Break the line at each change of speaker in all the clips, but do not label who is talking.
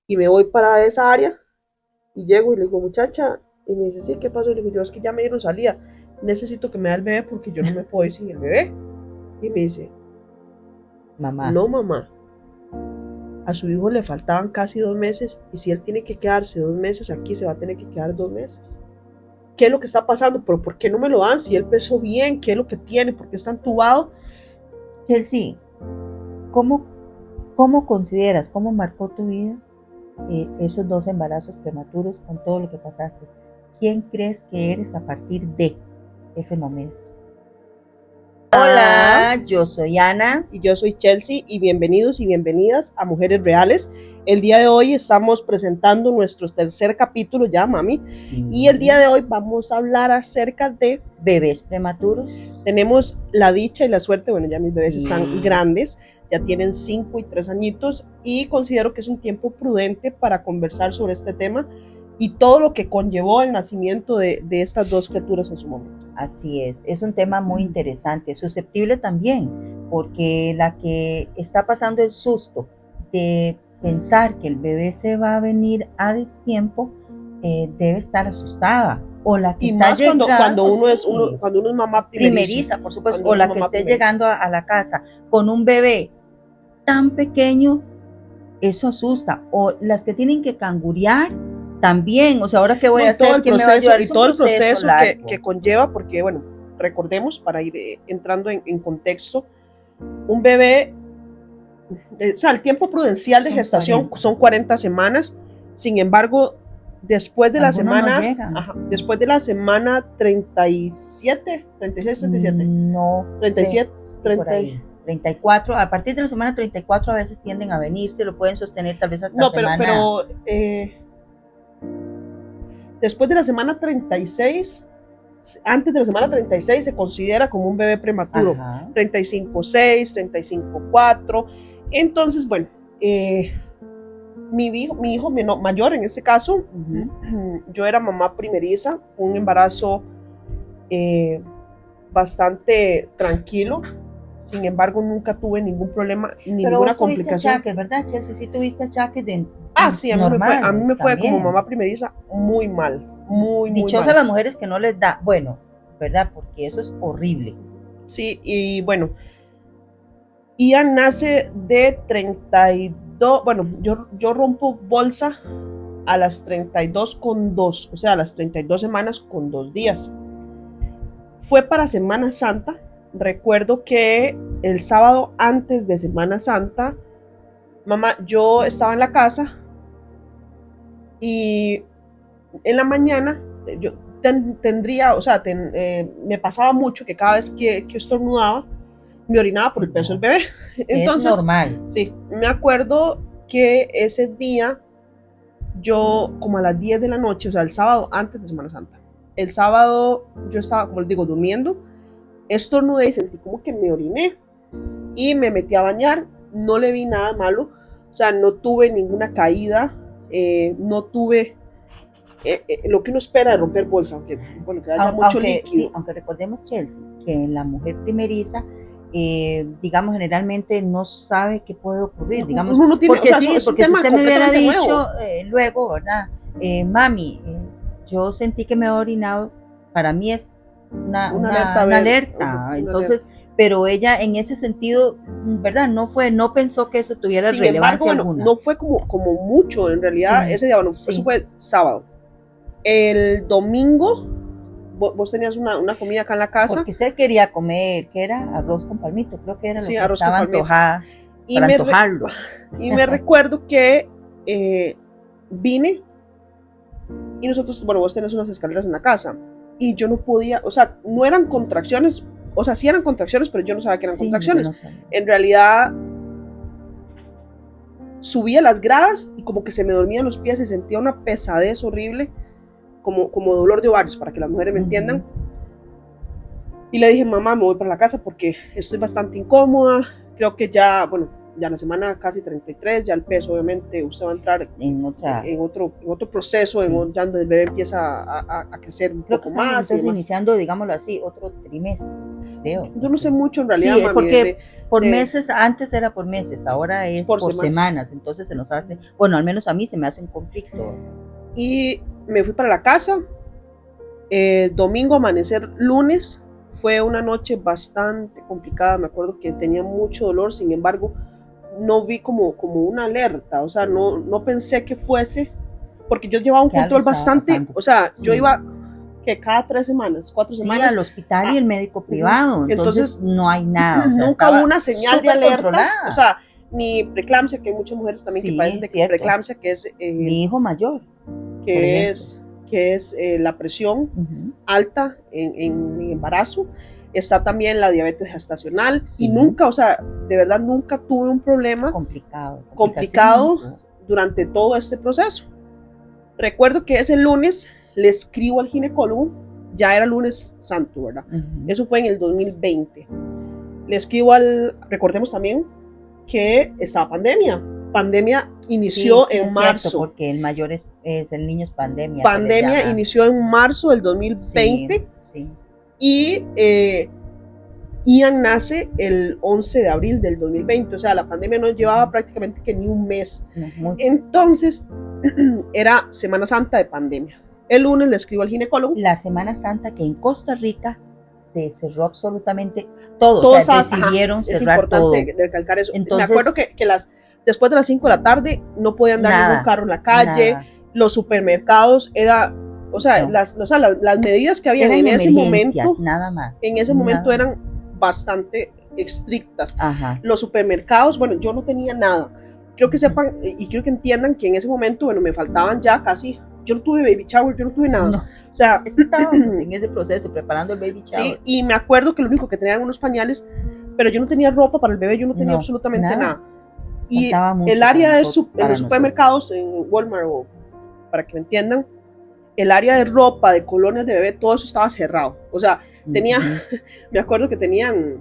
y me voy para esa área y llego y le digo, muchacha, y me dice, sí, ¿qué pasó? Le digo, yo es que ya me dieron salida, necesito que me dé el bebé porque yo no me puedo ir sin el bebé. Y me dice,
Mamá.
no mamá, a su hijo le faltaban casi 2 meses y si él tiene que quedarse 2 meses aquí, se va a tener que quedar 2 meses. ¿Qué es lo que está pasando? ¿Pero por qué no me lo dan? Si él pesó bien, ¿qué es lo que tiene? ¿Por qué está entubado?
Chelsea, ¿cómo, cómo consideras, cómo marcó tu vida esos dos embarazos prematuros con todo lo que pasaste? ¿Quién crees que eres a partir de ese momento?
Ah,
Hola, yo soy Ana.
y yo soy Chelsea y bienvenidos y bienvenidas a Mujeres Reales. El día de hoy estamos presentando nuestro tercer capítulo ya, mami, y el día
Sí.
de hoy vamos a hablar acerca de,
¿Bebés prematuros?
tenemos la dicha y la suerte, bueno, ya mis bebés están
Sí.
grandes, ya tienen 5 y 3 añitos y considero que es un tiempo prudente para conversar sobre este tema y todo lo que conllevó el nacimiento de estas dos criaturas en su momento.
Así es un tema muy interesante, susceptible también, porque la que está pasando el susto de pensar que el bebé se va a venir a destiempo debe estar asustada, o la que
Y
está
más cuando
llegando,
uno es
sí,
cuando uno es mamá primeriza,
primeriza, por supuesto,
cuando
o
uno es
la que
mamá
esté
primeriza.
llegando a la casa con un bebé tan pequeño, eso asusta, o las que tienen que cangurear también, o sea, ahora qué voy
No,
a hacer, quién me va a ayudar,
y
es un
todo el
proceso
proceso que
largo.
conlleva, porque bueno, recordemos para ir entrando en contexto, un bebé, o sea, el tiempo prudencial de
Son
gestación
40.
son 40 semanas, sin embargo,
Algunos no llegan.
después de la semana 37, 36, 37,
No,
37,
sí, por
30,
ahí. 34, a partir de la semana 34 a veces tienden a venirse, lo pueden sostener tal vez hasta
no,
semana.
después de la semana 36, antes de la semana 36 se considera como un bebé prematuro,
Ajá.
35,6, 35,4. Entonces, bueno, mi hijo mayor en este caso,
Ujú.
yo era mamá primeriza, fue un embarazo eh, bastante tranquilo, sin embargo nunca tuve ningún problema ni
Pero
ninguna
vos tuviste
complicación.
achaques, ¿verdad, Chelsea? Sí tuviste achaques
Ah, sí, a mí me
normales
fue como
también.
mamá primeriza muy mal, muy, muy
Dichosas
mal.
las mujeres que no les da, bueno, ¿verdad? Porque eso es horrible.
Sí, y bueno, Ian nace de 32, bueno, yo rompo bolsa a las 32,2, o sea, a las 32 semanas con 2 días. Fue para Semana Santa, recuerdo que el sábado antes de Semana Santa, mamá, yo estaba en la casa y en la mañana yo tendría, o sea, me pasaba mucho que cada vez que estornudaba, me orinaba por
Sí,
el peso del
no.
bebé.
Es
Entonces,
normal.
sí, me acuerdo que ese día yo, como a las 10 de la noche, o sea, el sábado antes de Semana Santa, el sábado yo estaba, como les digo, durmiendo, estornudé y sentí como que me oriné y me metí a bañar, no le vi nada malo, o sea, no tuve ninguna caída, no tuve lo que uno espera de romper bolsa, aunque, bueno, que haya mucho
Aunque sí,
líquido.
aunque recordemos, Chelsea, que la mujer primeriza, digamos, generalmente no sabe qué puede ocurrir, digamos,
Uno no tiene, o
porque
sea,
sí,
es un
porque si
tema
usted me hubiera
completamente nuevo.
dicho luego, ¿verdad? Mami, yo sentí que me he orinado, para mí es
Una alerta
una
ver,
alerta,
una alerta.
entonces, pero ella en ese sentido, ¿verdad? No pensó que eso tuviera
Sin embargo,
relevancia
bueno,
alguna.
no fue como mucho en realidad
Sí,
ese día, bueno, eso
sí.
fue sábado. El domingo, vos tenías una comida acá en la casa,
Porque usted quería comer, que era arroz con palmito, creo que era lo
sí,
que
arroz con
estaba
palmito.
antojada
Y
para
me,
antojarlo.
y me recuerdo que vine y nosotros, bueno, vos tenés unas escaleras en la casa y yo no podía, o sea, no eran contracciones, o sea, sí eran contracciones, pero yo no sabía que eran
Sí, yo no
contracciones.
sabía.
En realidad, subía las gradas y como que se me dormían los pies y sentía una pesadez horrible, como dolor de ovarios, para que las mujeres me entiendan.
Ujú.
Y le dije, mamá, me voy para la casa porque estoy bastante incómoda. Creo que ya, bueno, ya la semana casi 33, ya el peso, obviamente, usted va a entrar
En otra,
en otro proceso,
sí.
ya donde el bebé empieza a crecer un
Creo que
poco
están
más y
entonces
demás.
iniciando, digámoslo así, otro trimestre. creo.
Yo no sé mucho en realidad,
Sí,
mami,
porque por meses, antes era por meses, ahora es por semanas, entonces se nos hace, bueno, al menos a mí se me hace un conflicto.
Y me fui para la casa, domingo, amanecer, lunes, fue una noche bastante complicada, me acuerdo que tenía mucho dolor, sin embargo, no vi como una alerta, o sea, no pensé que fuese, porque yo llevaba un control bastante, o sea, sí. Yo iba que cada 3 semanas, 4 semanas.
Sí, al hospital y el médico privado, entonces no hay nada. O sea,
nunca hubo una señal de alerta, o sea, ni preeclampsia, que hay muchas mujeres también que padecen de preeclampsia, que es...
mi hijo mayor,
que es la presión alta en embarazo. Está también la diabetes gestacional y nunca, o sea, de verdad nunca tuve un problema complicado durante todo este proceso. Recuerdo que ese lunes le escribo al ginecólogo, ya era lunes santo, ¿verdad? Eso fue en el 2020. Le escribo recordemos también que estaba pandemia. Pandemia inició en marzo.
Cierto, porque el mayor es el niño es pandemia.
Pandemia inició en marzo del 2020.
Sí.
Y Ian nace el 11 de abril del 2020. O sea, la pandemia no llevaba prácticamente que ni un mes. Entonces, era Semana Santa de pandemia. El lunes le escribo al ginecólogo.
La Semana Santa que en Costa Rica se cerró absolutamente todo. O sea, decidieron cerrar todo.
Es importante recalcar eso. Entonces, me acuerdo que después de las 5 de la tarde no podía andar ningún carro en la calle. Los supermercados o sea, las medidas que había en ese momento,
nada más.
En ese momento eran bastante estrictas. Los supermercados, bueno, yo no tenía nada. Quiero que sepan y quiero que entiendan que en ese momento, bueno, me faltaban ya casi. Yo no tuve baby shower, yo no tuve nada.
No.
O sea,
estábamos en ese proceso preparando el baby shower.
Sí, y me acuerdo que lo único que tenía eran unos pañales, pero yo no tenía ropa para el bebé, yo no tenía absolutamente nada. Y el área de en los supermercados, en Walmart, o para que me entiendan, el área de ropa, de colonias de bebé, todo eso estaba cerrado. O sea, tenía, me acuerdo que tenían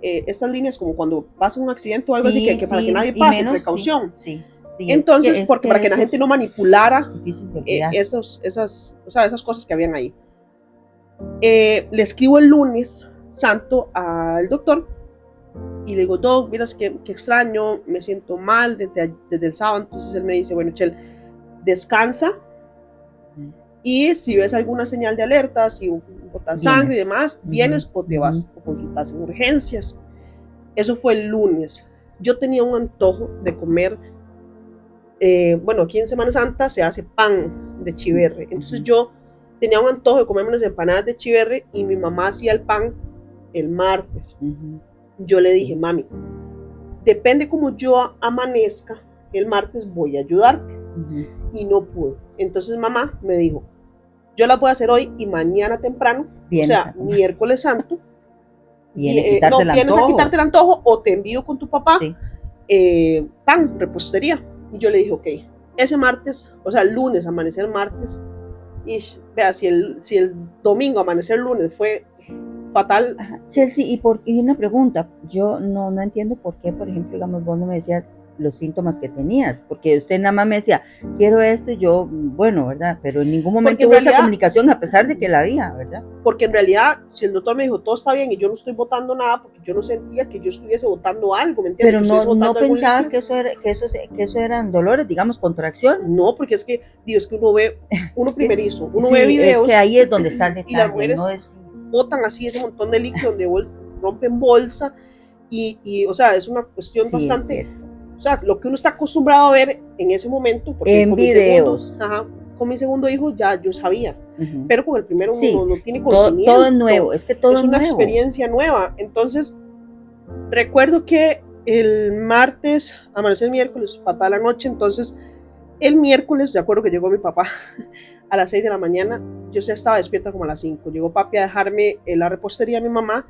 estas líneas como cuando pasa un accidente o algo así, que para que nadie pase, precaución. Entonces, porque para que la gente no manipulara esas cosas que habían ahí. Le escribo el lunes santo al doctor y le digo, Doc, miras que extraño, me siento mal desde el sábado. Entonces él me dice, bueno, Chel, descansa y si ves alguna señal de alerta, si botas sangre y demás, vienes o te vas o consultas en urgencias. Eso fue el lunes. Yo tenía un antojo de comer, bueno, aquí en Semana Santa se hace pan de chiverre. Entonces yo tenía un antojo de comerme unas empanadas de chiverre y mi mamá hacía el pan el martes. Yo le dije, mami, depende como yo amanezca, el martes voy a ayudarte. Y no pude. Entonces mamá me dijo, yo la voy a hacer hoy y mañana temprano, o sea, miércoles santo, vienes a quitarte el antojo o te envío con tu papá pan, repostería. Y yo le dije, ok, ese martes, o sea, el lunes, amanecer martes, y vea, si el domingo, amanecer lunes fue fatal.
Chelsea, y una pregunta, yo no entiendo por qué, por ejemplo, digamos, vos no me decías los síntomas que tenías, porque usted nada más me decía, quiero esto, y yo, bueno, ¿verdad? Pero en ningún momento hubo esa comunicación, a pesar de que la había, ¿verdad?
Porque en realidad, si el doctor me dijo, todo está bien, y yo no estoy botando nada, porque yo no sentía que yo estuviese botando algo, ¿me entiendes?
Pero no pensabas que eso eran dolores, digamos, contracciones.
No, porque es que, Dios, que uno ve, primerizo, uno ve videos.
Es que ahí es donde está el detalle,
y las mujeres botan así ese montón de líquido donde rompen bolsa, y o sea, es una cuestión bastante... O sea, lo que uno está acostumbrado a ver en ese momento, porque
en videos.
Con mi segundo hijo ya yo sabía, pero con el primero uno no tiene conocimiento.
Todo es nuevo, es que todo es
una experiencia nueva. Entonces, recuerdo que el martes, amanecer miércoles, fatal la noche, entonces el miércoles, de acuerdo que llegó mi papá a las 6 de la mañana, yo ya estaba despierta como a las 5, llegó papi a dejarme la repostería a mi mamá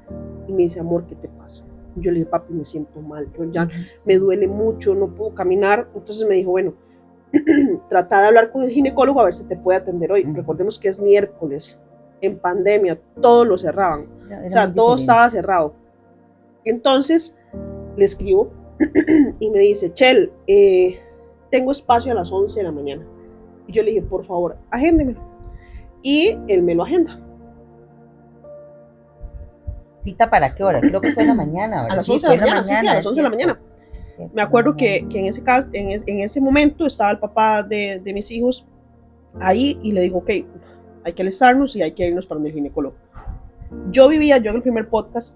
y me dice, amor, ¿qué te pasa? Yo le dije, papi, me siento mal, yo ya me duele mucho, no puedo caminar. Entonces me dijo, bueno, trata de hablar con el ginecólogo a ver si te puede atender hoy. Recordemos que es miércoles, en pandemia, todo lo cerraban, o sea, todo estaba cerrado. Entonces le escribo y me dice, Chel, tengo espacio a las 11 de la mañana. Y yo le dije, por favor, agéndemelo. Y él me lo agenda.
¿Cita para qué hora? Creo que fue en la mañana, ¿verdad?
A las
Sí,
11
fue
de la
en la
mañana, sí, sí, a
mañana,
las 11 de la mañana.
es cierto,
Me acuerdo que en ese caso, en ese momento estaba el papá de mis hijos ahí y le digo, ok, hay que alistarnos y hay que irnos para el ginecólogo. Yo en el primer podcast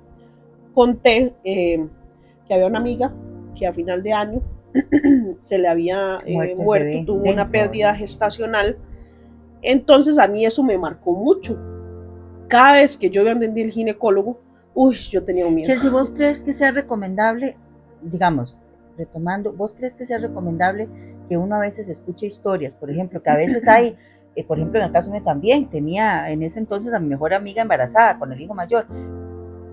conté que había una amiga que a final de año se le había muerto, tuvo una pérdida
¿verdad?
gestacional. Entonces a mí eso me marcó mucho. Cada vez que yo iba a entender el ginecólogo, uy, yo tenía un miedo.
Chelsea, ¿vos crees que sea recomendable, digamos, retomando, vos crees que sea recomendable que uno a veces escuche historias? Por ejemplo, que a veces hay, por ejemplo, en el caso mío también, tenía en ese entonces a mi mejor amiga embarazada con el hijo mayor.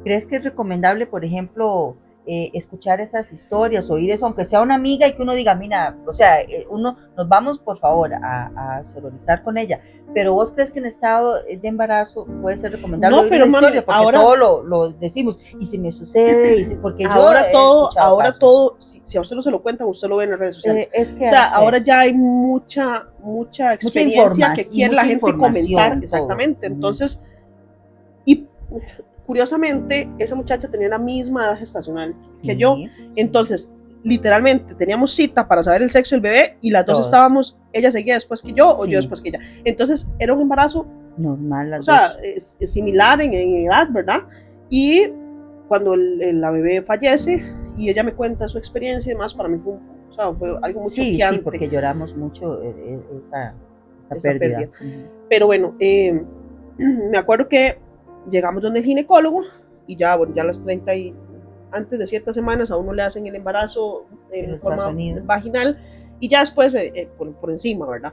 ¿Crees que es recomendable, por ejemplo, escuchar esas historias, oír eso, aunque sea una amiga y que uno diga, mira, o sea, uno, nos vamos por favor a sororizar con ella, pero vos crees que en estado de embarazo puede ser recomendable
No,
oír
pero
una
mami,
historia? Porque
ahora,
todo lo decimos, y si me sucede, y si, porque
ahora
yo he
todo,
escuchado casos.
si a usted no se lo cuentan, usted lo ve en las redes sociales.
Es que
O sea,
eso
ahora
es.
ya hay mucha
Mucha
experiencia que
información y
quiere la
mucha
gente comentar,
información, todo.
exactamente. Entonces, y curiosamente, esa muchacha tenía la misma edad gestacional que yo.
Sí,
Entonces, literalmente, teníamos cita para saber el sexo del bebé y las dos
todos.
estábamos, ella seguía después que yo o
Sí.
yo después que ella. Entonces, era un embarazo
Normal las
o sea,
dos.
es similar en edad, ¿verdad? Y cuando la bebé fallece y ella me cuenta su experiencia y demás, para mí fue, o sea, fue algo muy
Sí,
choqueante.
sí, porque lloramos mucho esa
esa
pérdida.
Pero bueno, me acuerdo que llegamos donde el ginecólogo y ya, bueno, ya a las 30 y antes de ciertas semanas a uno le hacen el embarazo en forma vaginal y ya después por encima, ¿verdad?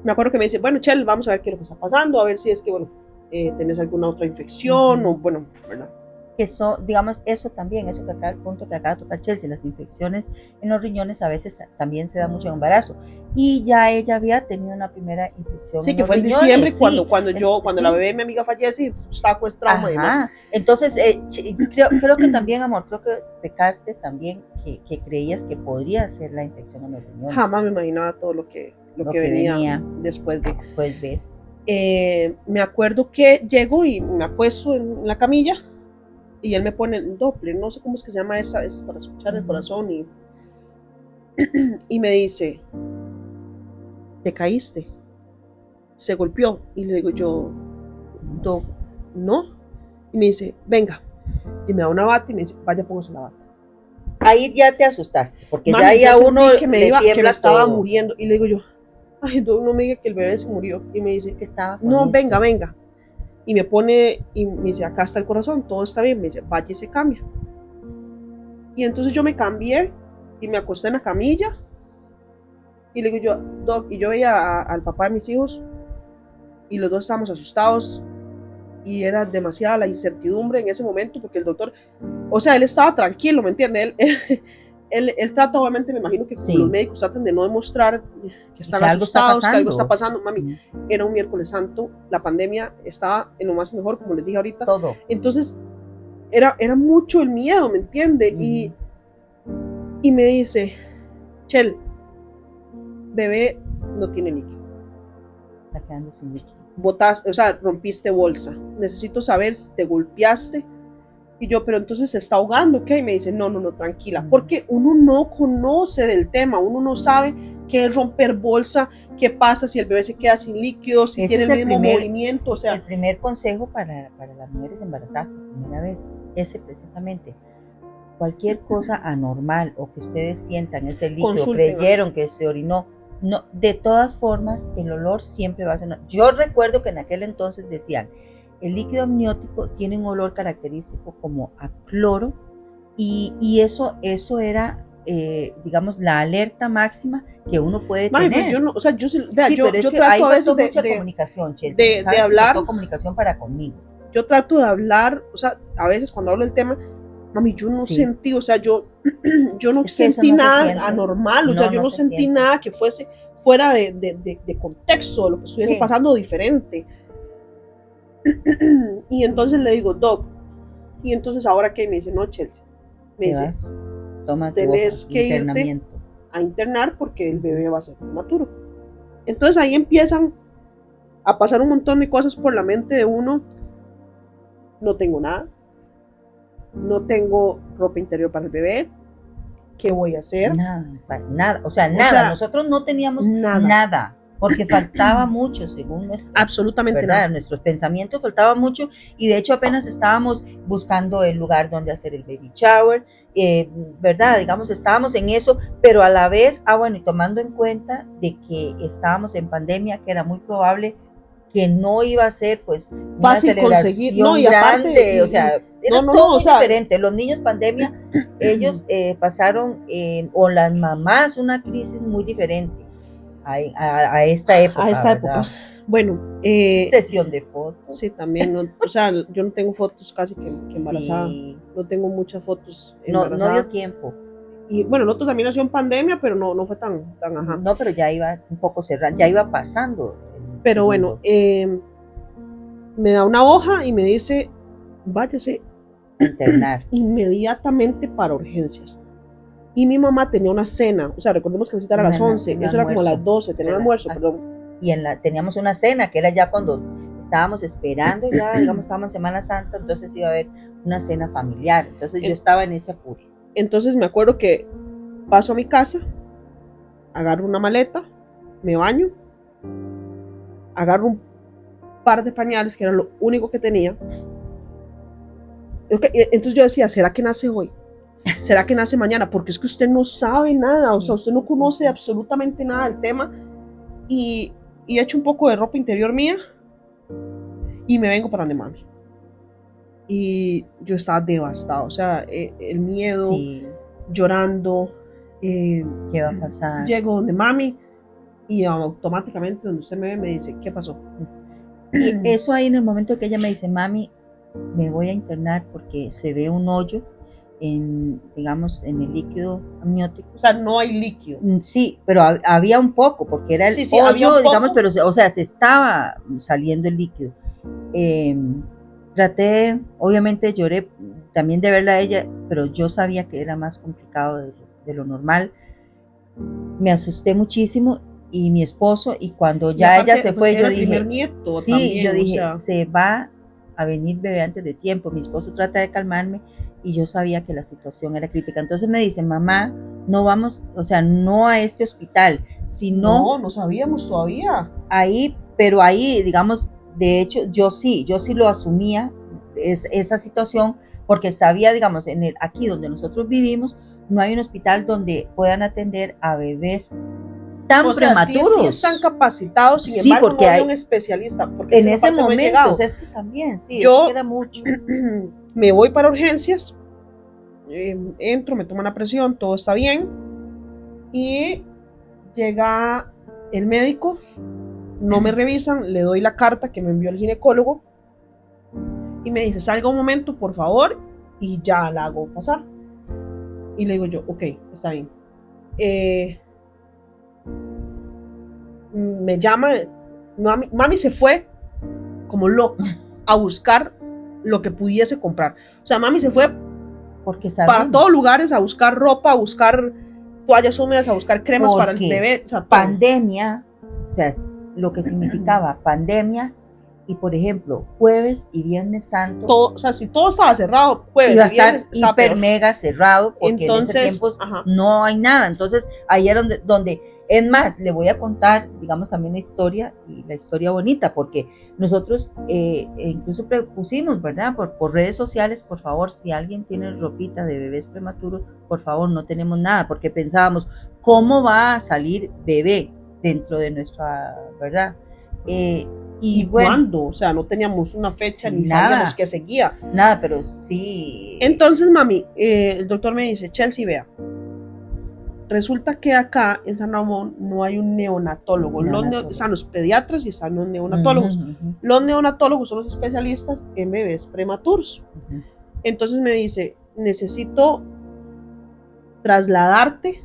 Me acuerdo que me dice, bueno, Chel, vamos a ver qué es lo que está pasando, a ver si es que, bueno, tenés alguna otra infección o, bueno, ¿verdad?
Eso, digamos, eso también, eso que acá, el punto que acaba de tocar Chelsea, las infecciones en los riñones a veces también se da mucho en embarazo. Y ya ella había tenido una primera infección.
Sí, que fue en diciembre, cuando la bebé de mi amiga fallece, estaba con trauma y demás.
Entonces, creo que también, amor, creo que pecaste también que creías que podría ser la infección en los riñones.
Jamás me imaginaba todo lo que venía después de.
Pues ves.
Me acuerdo que llego y me acuesto en la camilla y él me pone el Doppler, no sé cómo es que se llama esa, es para escuchar el corazón y me dice, ¿te caíste? ¿Se golpeó? Y le digo yo, no. Y me dice, venga. Y me da una bata y me dice, vaya, póngase la bata.
Ahí ya te asustaste, porque
Mami,
ya ahí a uno
que me estaba muriendo. Y le digo yo, ay, no me diga que el bebé se murió. Y me dice,
que estaba
no, esto. Venga. Y me pone, y me dice, acá está el corazón, todo está bien. Me dice, vaya y se cambia. Y entonces yo me cambié y me acosté en la camilla. Y le digo yo, Doc, y yo veía al papá de mis hijos y los dos estábamos asustados y era demasiada la incertidumbre en ese momento porque el doctor, o sea, él estaba tranquilo, ¿me entiende? Él trata, obviamente, me imagino que como los médicos tratan de no demostrar que están asustados, que algo está pasando. Mami, era un miércoles santo, la pandemia estaba en lo más mejor, como les dije ahorita.
Todo.
Entonces, era mucho el miedo, ¿me entiende? Y me dice, Chel, bebé no tiene líquido.
Está quedando sin líquido.
Botaste, o sea, rompiste bolsa. Necesito saber si te golpeaste. Y yo, pero entonces se está ahogando, ¿qué? Y me dice, no, tranquila. Porque uno no conoce del tema, uno no sabe qué es romper bolsa, qué pasa si el bebé se queda sin líquido, si tiene el mismo movimiento. O sea,
el primer consejo para las mujeres embarazadas por primera vez, ese precisamente. Cualquier cosa anormal o que ustedes sientan ese líquido, creyeron que se orinó, no, de todas formas, el olor siempre va a ser. Yo recuerdo que en aquel entonces decían, el líquido amniótico tiene un olor característico como a cloro y eso era, digamos, la alerta máxima que uno puede tener.
Pues yo no, o sea, yo
trato a veces mucha comunicación, Chelsea,
de hablar.
Comunicación para conmigo.
Yo trato de hablar, o sea, a veces cuando hablo del tema, mami, yo no sentí, o sea, yo no sentí nada anormal, o sea, yo no sentí nada que fuese fuera de contexto, de lo que estuviese pasando diferente. Y entonces le digo, Doc, y entonces ahora qué, me dice, no, Chelsea, me dice, tenés que irte a internar porque el bebé va a ser prematuro. Entonces ahí empiezan a pasar un montón de cosas por la mente de uno no tengo nada, no tengo ropa interior para el bebé, ¿qué voy a hacer?
Nada, o sea, nada, nosotros no teníamos nada, porque faltaba mucho, según
absolutamente nada.
Nuestros pensamientos faltaba mucho, y de hecho apenas estábamos buscando el lugar donde hacer el baby shower, ¿verdad? Digamos, estábamos en eso, pero a la vez, bueno, y tomando en cuenta de que estábamos en pandemia, que era muy probable que no iba a ser pues una
fácil conseguir, no, y
grande,
aparte,
o sea, era todo muy diferente. Los niños pandemia, ellos pasaron, o las mamás, una crisis muy diferente a esta época.
A esta época. Bueno,
sesión de fotos.
Sí, también, o sea, yo no tengo fotos casi que embarazada, sí. No tengo muchas fotos embarazada.
No dio tiempo.
Y bueno, el otro también nació en pandemia, pero no fue tan ajá.
No, pero ya iba un poco cerrado, ya iba pasando.
Pero bueno, me da una hoja y me dice, váyase
a internar
inmediatamente para urgencias. Y mi mamá tenía una cena, o sea, recordemos que la cita era a las 11, eso era como a las 12, tenía un almuerzo, perdón.
Y teníamos una cena, que era ya cuando estábamos esperando, ya digamos, estábamos en Semana Santa, entonces iba a haber una cena familiar, entonces yo estaba en ese apuro.
Entonces me acuerdo que paso a mi casa, agarro una maleta, me baño, agarro un par de pañales, que era lo único que tenía. Entonces yo decía, ¿será que nace hoy? ¿Será que nace mañana? Porque es que usted no sabe nada, o sea, usted no conoce absolutamente nada del tema. Y echo un poco de ropa interior mía y me vengo para donde mami. Y yo estaba devastado, o sea, el miedo, llorando.
¿Qué va a pasar?
Llego donde mami y automáticamente donde usted me ve me dice, ¿qué pasó?
Y eso ahí en el momento que ella me dice, mami, me voy a internar porque se ve un hoyo digamos, en el líquido amniótico.
O sea, no hay líquido.
Sí, pero había un poco, porque era el hoyo, digamos, pero, o sea, se estaba saliendo el líquido. Traté, obviamente lloré también de verla a ella, pero yo sabía que era más complicado de lo normal. Me asusté muchísimo, y mi esposo, y cuando ya ella se fue, yo dije,
nieto
sí, también, yo dije, o sea, se va a venir bebé antes de tiempo. Mi esposo trata de calmarme, y yo sabía que la situación era crítica. Entonces me dice, mamá, no vamos, o sea, no a este hospital, sino...
No sabíamos todavía.
Ahí, pero ahí, digamos, de hecho, yo sí lo asumía, esa situación, porque sabía, digamos, aquí donde nosotros vivimos, no hay un hospital donde puedan atender a bebés tan prematuros.
Sí están capacitados, sin embargo, porque no hay un especialista. Porque
en ese momento, no es que también, sí,
yo
es que era mucho.
Me voy para urgencias, entro, me toman la presión, todo está bien, y llega el médico, no me revisan, le doy la carta que me envió el ginecólogo, y me dice, salga un momento, por favor, y ya la hago pasar. Y le digo yo, ok, está bien. Me llama, mami se fue como loca a buscar lo que pudiese comprar. O sea, mami se fue
porque
para todos lugares a buscar ropa, a buscar toallas húmedas, a buscar cremas para el bebé.
O sea, pandemia, o sea, lo que significaba pandemia, y por ejemplo, jueves y viernes santo.
O sea, si todo estaba cerrado, jueves
iba a estar hiper mega cerrado, porque entonces, en ese tiempo no hay nada. Entonces, ahí era donde, es más, le voy a contar, digamos, también la historia, y la historia bonita, porque nosotros incluso pusimos, ¿verdad? Por redes sociales, por favor, si alguien tiene ropita de bebés prematuros, por favor, no tenemos nada, porque pensábamos, ¿cómo va a salir bebé dentro de nuestra, ¿verdad?
¿Y bueno, cuándo? O sea, no teníamos una fecha, ni sabíamos que seguía.
Nada, pero sí.
Entonces, mami, el doctor me dice, Chelsea, vea, resulta que acá en San Ramón no hay un neonatólogo. Están los pediatras y están los neonatólogos. Los neonatólogos son los especialistas en bebés prematuros. Entonces me dice, necesito trasladarte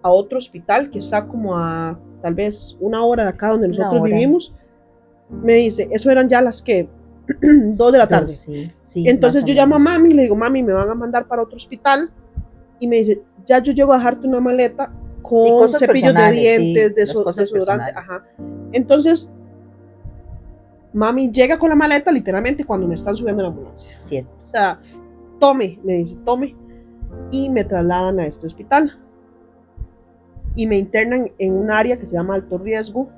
a otro hospital que está como a tal vez 1 hora de acá donde nosotros vivimos. Me dice, eso eran ya las que 2 de la tarde. Sí, entonces yo llamo a mami y le digo, mami, me van a mandar para otro hospital. Y me dice, ya yo llego a dejarte una maleta con cepillos de dientes, desodorante. Ajá. Entonces, Mami llega con la maleta literalmente cuando me están subiendo a la ambulancia.
Cierto.
O sea, tome, me dice, tome, y me trasladan a este hospital. Y me internan en un área que se llama alto riesgo,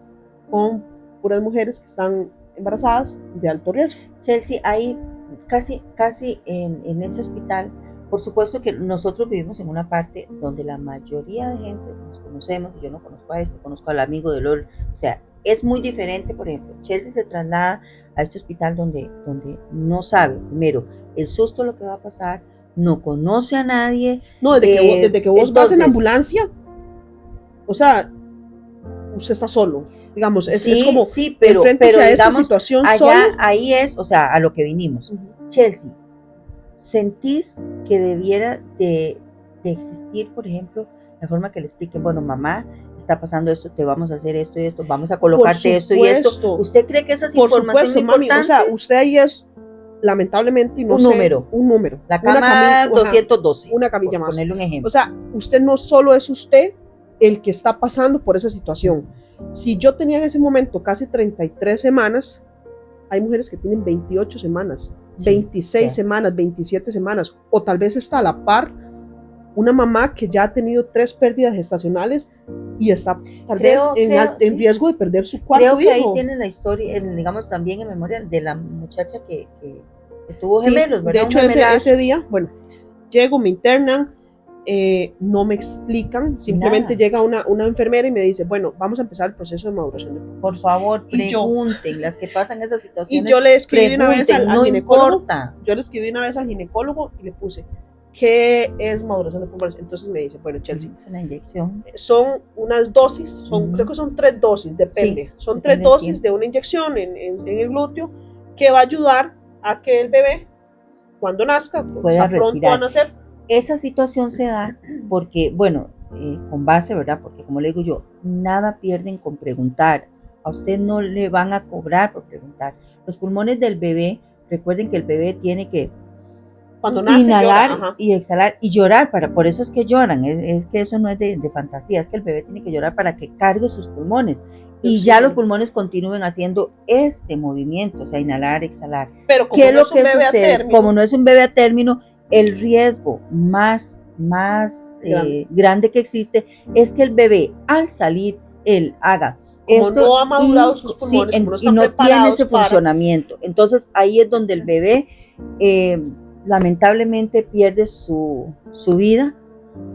con puras mujeres que están embarazadas de alto riesgo.
Chelsea, ahí casi en ese hospital, por supuesto que nosotros vivimos en una parte donde la mayoría de gente nos conocemos, y yo no conozco a este, conozco al amigo de LOL, o sea, es muy diferente. Por ejemplo, Chelsea se traslada a este hospital donde no sabe, primero, el susto lo que va a pasar, no conoce a nadie.
No, desde que vos entonces, vas en ambulancia, o sea, usted está solo. Digamos, es como
pero
a
digamos,
esta situación
allá,
solo.
Ahí es, o sea, a lo que vinimos. Chelsea, ¿sentís que debiera de existir, por ejemplo, la forma que le expliquen, bueno, mamá, está pasando esto, te vamos a hacer esto y esto, vamos a colocarte esto y esto? ¿Usted cree que esas informaciones son importantes?
Mami, o sea, usted ahí es, lamentablemente, no
un
sé,
número.
Un número.
La cama 212.
Una camilla más.
Ponerle un ejemplo.
O sea, usted no solo es usted el que está pasando por esa situación. Si yo tenía en ese momento casi 33 semanas, hay mujeres que tienen 28 semanas, sí, 26 semanas, 27 semanas, o tal vez está a la par una mamá que ya ha tenido 3 pérdidas gestacionales y está tal vez en riesgo de perder su cuarto hijo.
Creo que ahí tiene la historia, digamos, también en memoria de la muchacha que tuvo gemelos, ¿verdad?
De hecho, ese día, bueno, llego, me internan, no me explican, simplemente llega una enfermera y me dice, bueno, vamos a empezar el proceso de maduración de pulmones.
Por favor, pregunten, las que pasan esas situaciones.
Y yo le escribí una vez al ginecólogo.
Importa.
Yo le escribí una vez al ginecólogo y le puse, ¿qué es maduración de pulmones? Entonces me dice, bueno, Chelsea,
es una inyección.
Son unas dosis, creo que son 3 dosis, depende. Sí, son 3 dosis de una inyección en el glúteo que va a ayudar a que el bebé, cuando nazca,
pueda
pronto a nacer.
Esa situación se da porque, bueno, con base, ¿verdad? Porque como le digo yo, nada pierden con preguntar. A usted no le van a cobrar por preguntar. Los pulmones del bebé, recuerden que el bebé tiene que
cuando nace,
inhalar y exhalar y llorar, por eso es que lloran, es que eso no es de fantasía, es que el bebé tiene que llorar para que cargue sus pulmones y ya los pulmones continúen haciendo este movimiento, o sea, inhalar, exhalar.
Pero como ¿qué no es lo que sucede?
Como no es un bebé a término, el riesgo más grande que existe es que el bebé al salir, él haga
como esto no ha madurado sus pulmones,
y no tiene ese funcionamiento. Entonces ahí es donde el bebé lamentablemente pierde su vida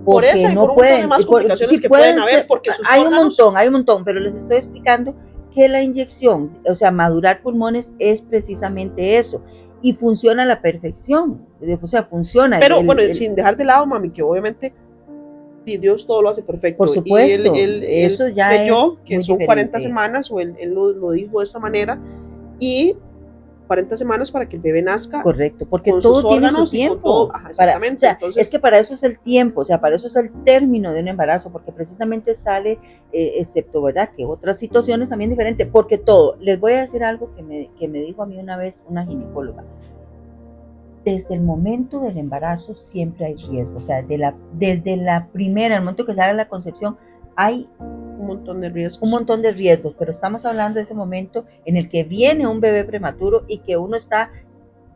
porque por eso,
no pueden, más complicaciones que pueden haber porque sus
hay un montón, pero les estoy explicando que la inyección, o sea, madurar pulmones es precisamente eso y funciona a la perfección, o sea, funciona.
Pero bueno, sin dejar de lado, mami, que obviamente Dios todo lo hace perfecto.
Por supuesto, eso ya
creyó que son 40 semanas, o él lo dijo de esta manera, y 40 semanas para que el bebé nazca.
Correcto, porque todo tiene su tiempo.
Exactamente.
O sea, entonces, es que para eso es el tiempo, o sea, para eso es el término de un embarazo, porque precisamente sale, excepto, ¿verdad?, que otras situaciones también diferentes, porque todo. Les voy a decir algo que me dijo a mí una vez una ginecóloga. Desde el momento del embarazo siempre hay riesgo, o sea, desde la primera, el momento que se haga la concepción, hay
un montón de riesgos.
Un montón de riesgos, pero estamos hablando de ese momento en el que viene un bebé prematuro y que uno está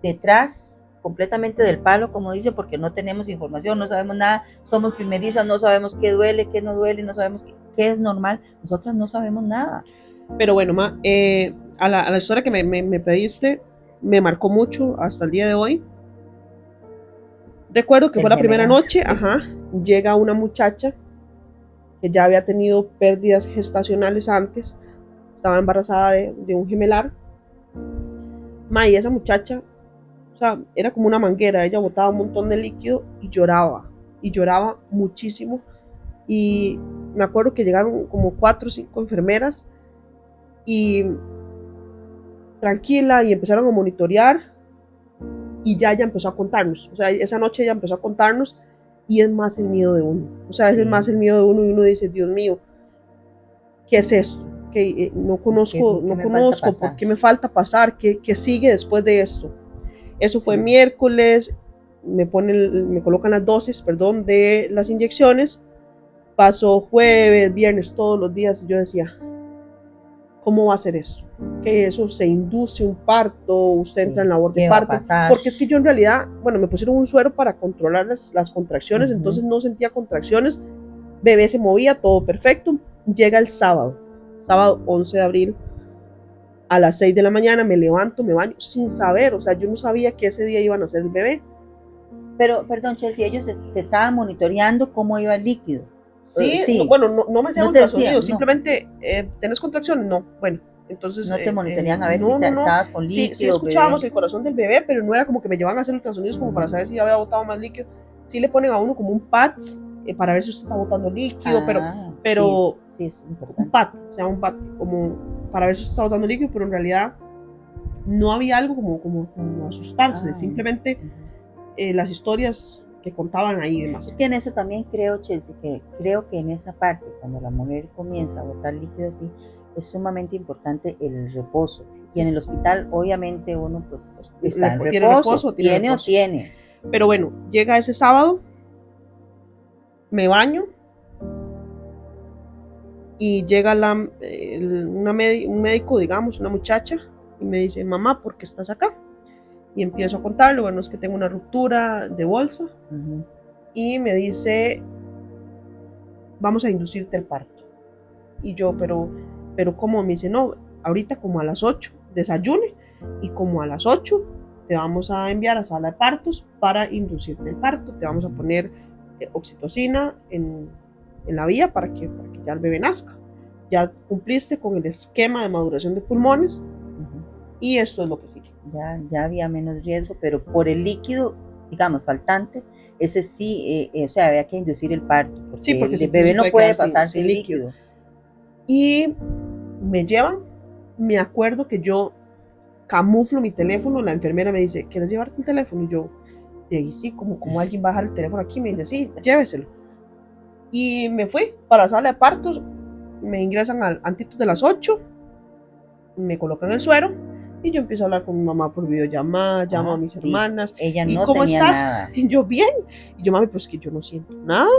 detrás completamente del palo, como dice, porque no tenemos información, no sabemos nada, somos primerizas, no sabemos qué duele, qué no duele, no sabemos qué es normal, nosotras no sabemos nada.
Pero bueno, Ma, a la historia que me pediste, me marcó mucho hasta el día de hoy. Recuerdo que fue la primera noche, llega una muchacha que ya había tenido pérdidas gestacionales antes, estaba embarazada de un gemelar. Y esa muchacha, o sea, era como una manguera, ella botaba un montón de líquido y lloraba muchísimo. Y me acuerdo que llegaron como 4 o 5 enfermeras y tranquila, y empezaron a monitorear, y ya ella empezó a contarnos, o sea, esa noche ella empezó a contarnos. Y es más el miedo de uno, o sea, es más el miedo de uno, y uno dice, Dios mío, ¿qué es esto? Que no conozco, ¿por qué me falta pasar? ¿Qué sigue después de esto? Eso fue miércoles, me colocan las dosis, de las inyecciones, pasó jueves, viernes, todos los días, y yo decía, ¿cómo va a ser eso? Que eso se induce un parto, usted entra en labor de
¿qué va a
parto,
pasar?
porque es que yo en realidad, bueno, me pusieron un suero para controlar las contracciones, entonces no sentía contracciones, bebé se movía, todo perfecto. Llega el sábado 11 de abril, a las 6 de la mañana, me levanto, me baño, sin saber, o sea, yo no sabía que ese día iban a hacer el bebé.
Pero, perdón, Chelsea, ellos te estaban monitoreando cómo iba el líquido.
Sí,
Sí.
no, bueno, no me hacían
No te
ultrasonido,
decían, no.
simplemente, ¿tenés contracciones? No, bueno, entonces,
No te monitorean a ver si
no.
estabas con
Sí,
líquido,
escuchábamos
bebé.
el corazón del bebé, pero no era como que me llevaban a hacer ultrasonidos como para saber si ya había botado más líquido. Sí le ponen a uno como un pad para ver si usted está botando líquido, pero
sí, es importante.
un pad, o sea, un pad como para ver si usted está botando líquido, pero en realidad no había algo como asustarse, simplemente las historias que contaban ahí y demás.
Es que en eso también creo, Chelsea, que creo que en esa parte, cuando la mujer comienza a botar líquido así, es sumamente importante el reposo. Y en el hospital, obviamente, uno pues está en reposo. ¿Tiene?
Pero bueno, llega ese sábado, me baño y llega un médico, digamos, una muchacha, y me dice, mamá, ¿por qué estás acá? Y empiezo a contarle, bueno, es que tengo una ruptura de bolsa, y me dice, vamos a inducirte el parto. Y yo, pero ¿cómo? Me dice, no, ahorita como a las 8, desayune, y como a las 8 te vamos a enviar a sala de partos para inducirte el parto, te vamos a poner oxitocina en la vía para que ya el bebé nazca. Ya cumpliste con el esquema de maduración de pulmones, y esto es lo que sigue.
Ya había menos riesgo, pero por el líquido, digamos, faltante, ese sí, o sea, había que inducir el parto, porque el bebé no puede pasar sin líquido.
Y me llevan, me acuerdo que yo camuflo mi teléfono, la enfermera me dice, ¿quieres llevarte el teléfono? Y yo, y sí, como alguien baja el teléfono aquí, me dice, sí, lléveselo. Y me fui para la sala de partos, me ingresan antes de las 8, me colocan el suero, y yo empiezo a hablar con mi mamá por videollamada, llamo a mis hermanas,
ella
¿y
no
cómo
tenía
estás?
Nada.
Y yo, bien. Y yo, mami, pues que yo no siento nada,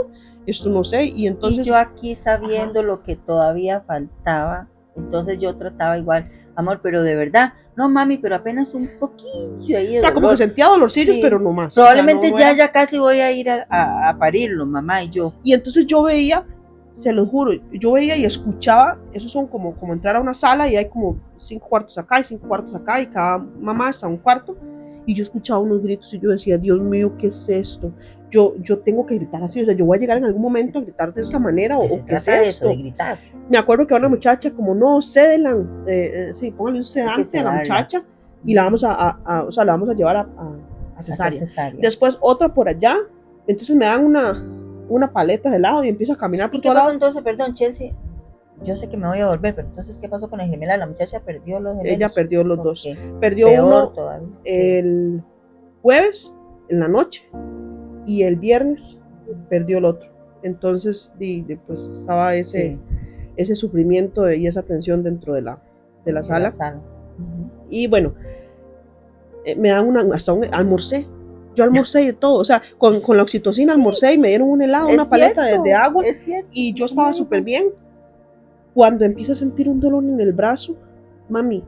esto no sé, y entonces...
Y yo aquí sabiendo lo que todavía faltaba, entonces yo trataba igual, amor, pero de verdad, no mami, pero apenas un poquillo ahí de
O sea,
dolor.
como que sentía dolorcillos, pero no más.
Probablemente
o sea, no,
ya casi voy a ir a parirlo, mamá y yo.
Y entonces yo veía, se los juro, yo veía y escuchaba, esos son como entrar a una sala y hay como 5 cuartos acá y 5 cuartos acá y cada mamá está en un cuarto, y yo escuchaba unos gritos y yo decía, Dios mío, ¿qué es esto? Yo tengo que gritar así, o sea, yo voy a llegar en algún momento a gritar de esa manera, o ¿qué es esto?
De gritar.
Me acuerdo que una muchacha como, no, cédelan, sí, póngale un sedante a la muchacha y la vamos o sea, la vamos a llevar a cesárea. Después otra por allá, entonces me dan una paleta de helado y empiezo a caminar por todo lado.
Entonces, perdón, Chelsea, yo sé que me voy a volver, pero entonces, ¿qué pasó con el gemela? La muchacha perdió los gemelos.
Ella perdió los dos. Perdió uno todavía. El jueves en la noche y el viernes perdió el otro. Entonces, pues estaba ese sufrimiento y esa tensión dentro de la sala. Y bueno, me dan hasta almorcé. Yo almorcé y todo, o sea, con la oxitocina almorcé y me dieron un helado, una paleta de agua, y yo estaba súper bien. Cuando empiezo a sentir un dolor en el brazo, mami,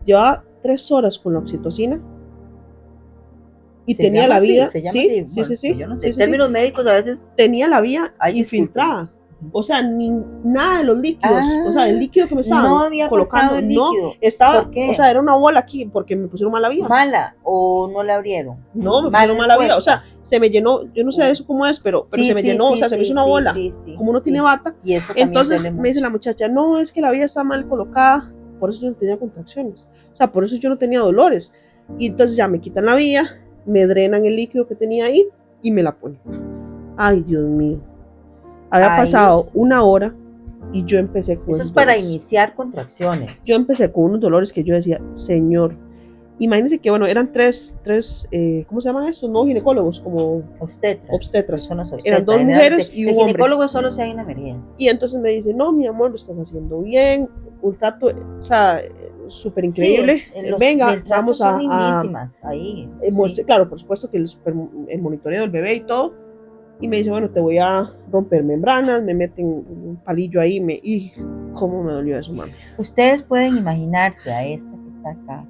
llevaba 3 horas con la oxitocina y tenía la vía, sí,
yo no sé, en términos médicos a veces
tenía la vía infiltrada. O sea, nada de los líquidos, o sea, el líquido que me estaban colocando, no, estaba, o sea, era una bola aquí porque me pusieron mala vía.
¿Mala o no la abrieron?
No, me pusieron mala vía, o sea, se me llenó, yo no sé eso cómo es, pero se me llenó, o sea, se me hizo una bola, como uno tiene bata. Entonces me dice la muchacha, no, es que la vía está mal colocada, por eso yo no tenía contracciones, o sea, por eso yo no tenía dolores. Y entonces ya me quitan la vía, me drenan el líquido que tenía ahí y me la ponen. Ay, Dios mío. Había pasado una hora y yo empecé con
eso es para iniciar contracciones.
Yo empecé con unos dolores que yo decía, Señor, imagínense que, bueno, eran tres ¿cómo se llaman estos? No ginecólogos, como obstetras. Eran 2 mujeres y un hombre.
El ginecólogo solo si hay una emergencia.
Y entonces me dice, no, mi amor, lo estás haciendo bien, un trato, o sea, súper increíble. Venga, vamos
ahí.
Claro, por supuesto que el monitoreo del bebé y todo. y me dice, bueno, te voy a romper membranas, me meten un palillo ahí, y cómo me dolió eso, mami.
Ustedes pueden imaginarse a esta que está acá,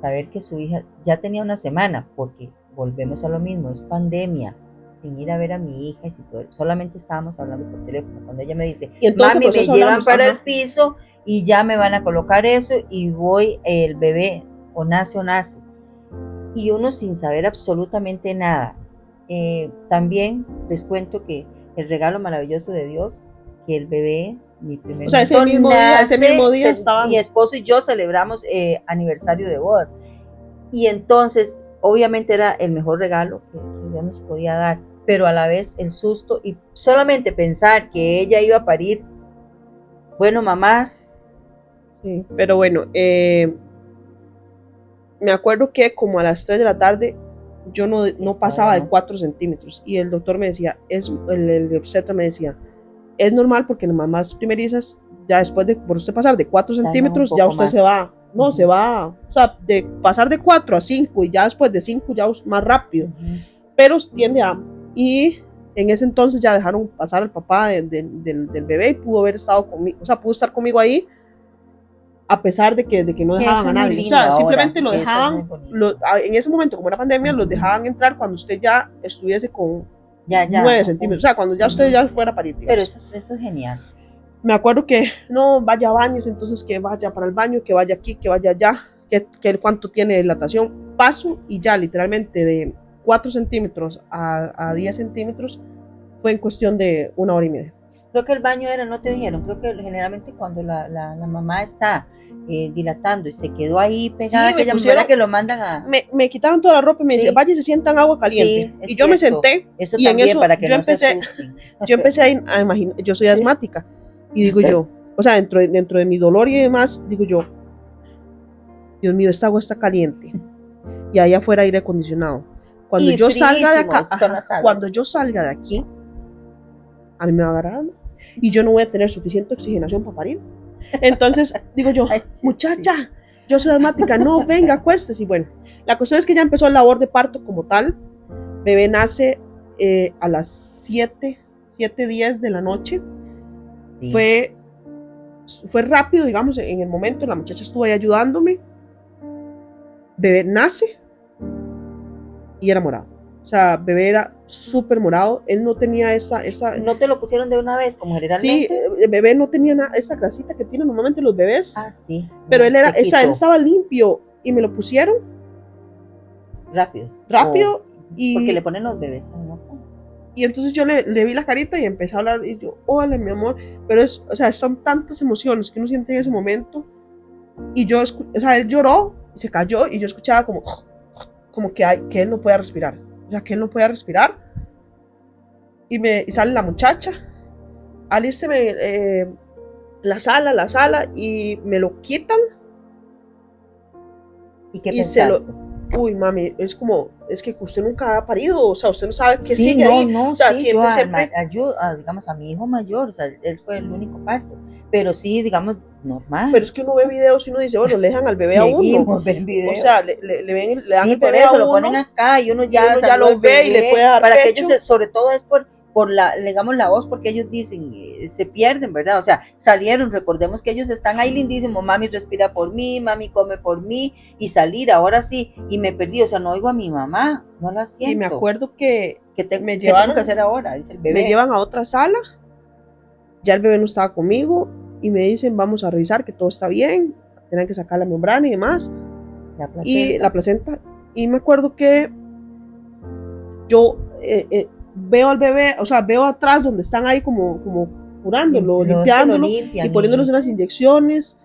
saber que su hija ya tenía una semana, porque volvemos a lo mismo, es pandemia, sin ir a ver a mi hija y sin poder, solamente estábamos hablando por teléfono. Cuando ella me dice,
Y entonces,
mami,
pues,
me
eso
llevan
hablamos,
para
ajá.
el piso y ya me van a colocar eso y voy, el bebé o nace o nace. Y uno sin saber absolutamente nada. También les cuento que el regalo maravilloso de Dios, que el bebé, mi primer
O sea,
nieto,
ese mismo día estaban.
mi esposo y yo celebramos aniversario de bodas. Y entonces, obviamente era el mejor regalo que Dios nos podía dar, pero a la vez el susto y solamente pensar que ella iba a parir. Bueno, mamás.
Sí, pero bueno, me acuerdo que como a las 3 de la tarde yo no pasaba de 4 centímetros y el doctor me decía, el obstetra me decía, es normal porque las mamás primerizas, ya después de por usted pasar de 4 centímetros, ya usted más. Se va, no, se va, o sea, de pasar de 4 a 5 y ya después de 5 ya más rápido, pero tiende a, y en ese entonces ya dejaron pasar al papá del bebé y pudo haber estado conmigo, o sea, pudo estar conmigo ahí, a pesar de que no dejaban a nadie, o sea, simplemente lo dejaban, en ese momento, como era pandemia, los dejaban entrar cuando usted ya estuviese con 9 centímetros, o sea, cuando ya usted ya fuera a parir, digamos.
Pero eso es genial.
Me acuerdo que, no, vaya a baños, entonces que vaya para el baño, que vaya aquí, que vaya allá, que cuánto tiene de dilatación, paso y ya literalmente de 4 centímetros a 10 centímetros fue en cuestión de 1 hora y media.
Creo que el baño era, no te dijeron, creo que generalmente cuando la mamá está dilatando y se quedó ahí pegada, sí, que lo mandan a...
Me quitaron toda la ropa y me decían, vaya y se sientan agua caliente. Sí, y yo me senté
eso
y
en eso
para que yo, no yo empecé a imaginar, yo soy asmática y digo yo, o sea, dentro de mi dolor y demás, digo yo, Dios mío, esta agua está caliente y allá afuera aire acondicionado. Cuando yo salga de acá, cuando yo salga de aquí, a mí me va a agarrar y yo no voy a tener suficiente oxigenación para parir. Entonces digo yo, muchacha, yo soy asmática, no, venga, acuéstese. Y bueno, la cuestión es que ya empezó la labor de parto como tal. Bebé nace a las 7:10 de la noche. Sí. Fue rápido, digamos, en el momento, la muchacha estuvo ahí ayudándome. Bebé nace y era morado. O sea, bebé era súper morado, él no tenía esa...
¿No te lo pusieron de una vez, como generalmente?
Sí, el bebé no tenía esa grasita que tienen normalmente los bebés.
Ah, sí.
Pero él estaba limpio y me lo pusieron.
Rápido.
Y...
Porque le ponen los bebés, ¿no?
Y entonces yo le vi la carita y empecé a hablar y yo, hola, mi amor. Pero son tantas emociones que uno siente en ese momento. Y yo, él lloró, se cayó y yo escuchaba como que él no podía respirar. O sea, que él no podía respirar. Y sale la muchacha. Alísteme la sala y me lo quitan.
¿Y qué pensaste?
Uy, mami, es que usted nunca ha parido, o sea, usted no sabe qué sigue ahí.
No,
o sea,
sí,
siempre...
digamos, a mi hijo mayor, o sea, él fue el único parto, pero sí, digamos, normal.
Pero es que uno ve videos y uno dice, bueno, le dejan al bebé a uno.
Ver videos.
O sea, le dan el bebé a uno.
Lo ponen acá y uno ya
lo ve y le puede dar
para
pecho.
que ellos, sobre todo es por digamos, la voz, porque ellos dicen, se pierden, ¿verdad? O sea, salieron, recordemos que ellos están ahí lindísimos, mami respira por mí, mami come por mí, y salir, ahora sí, y me perdí, o sea, no oigo a mi mamá, no la siento.
Y me acuerdo que
me llevaron, ¿qué tengo que hacer ahora? Dice el bebé.
Me llevan a otra sala, ya el bebé no estaba conmigo, y me dicen, vamos a revisar que todo está bien, tienen que sacar la membrana y demás, la placenta, y me acuerdo que yo... veo al bebé, o sea, veo atrás donde están ahí como curándolo, limpiándolo y poniéndoles unas inyecciones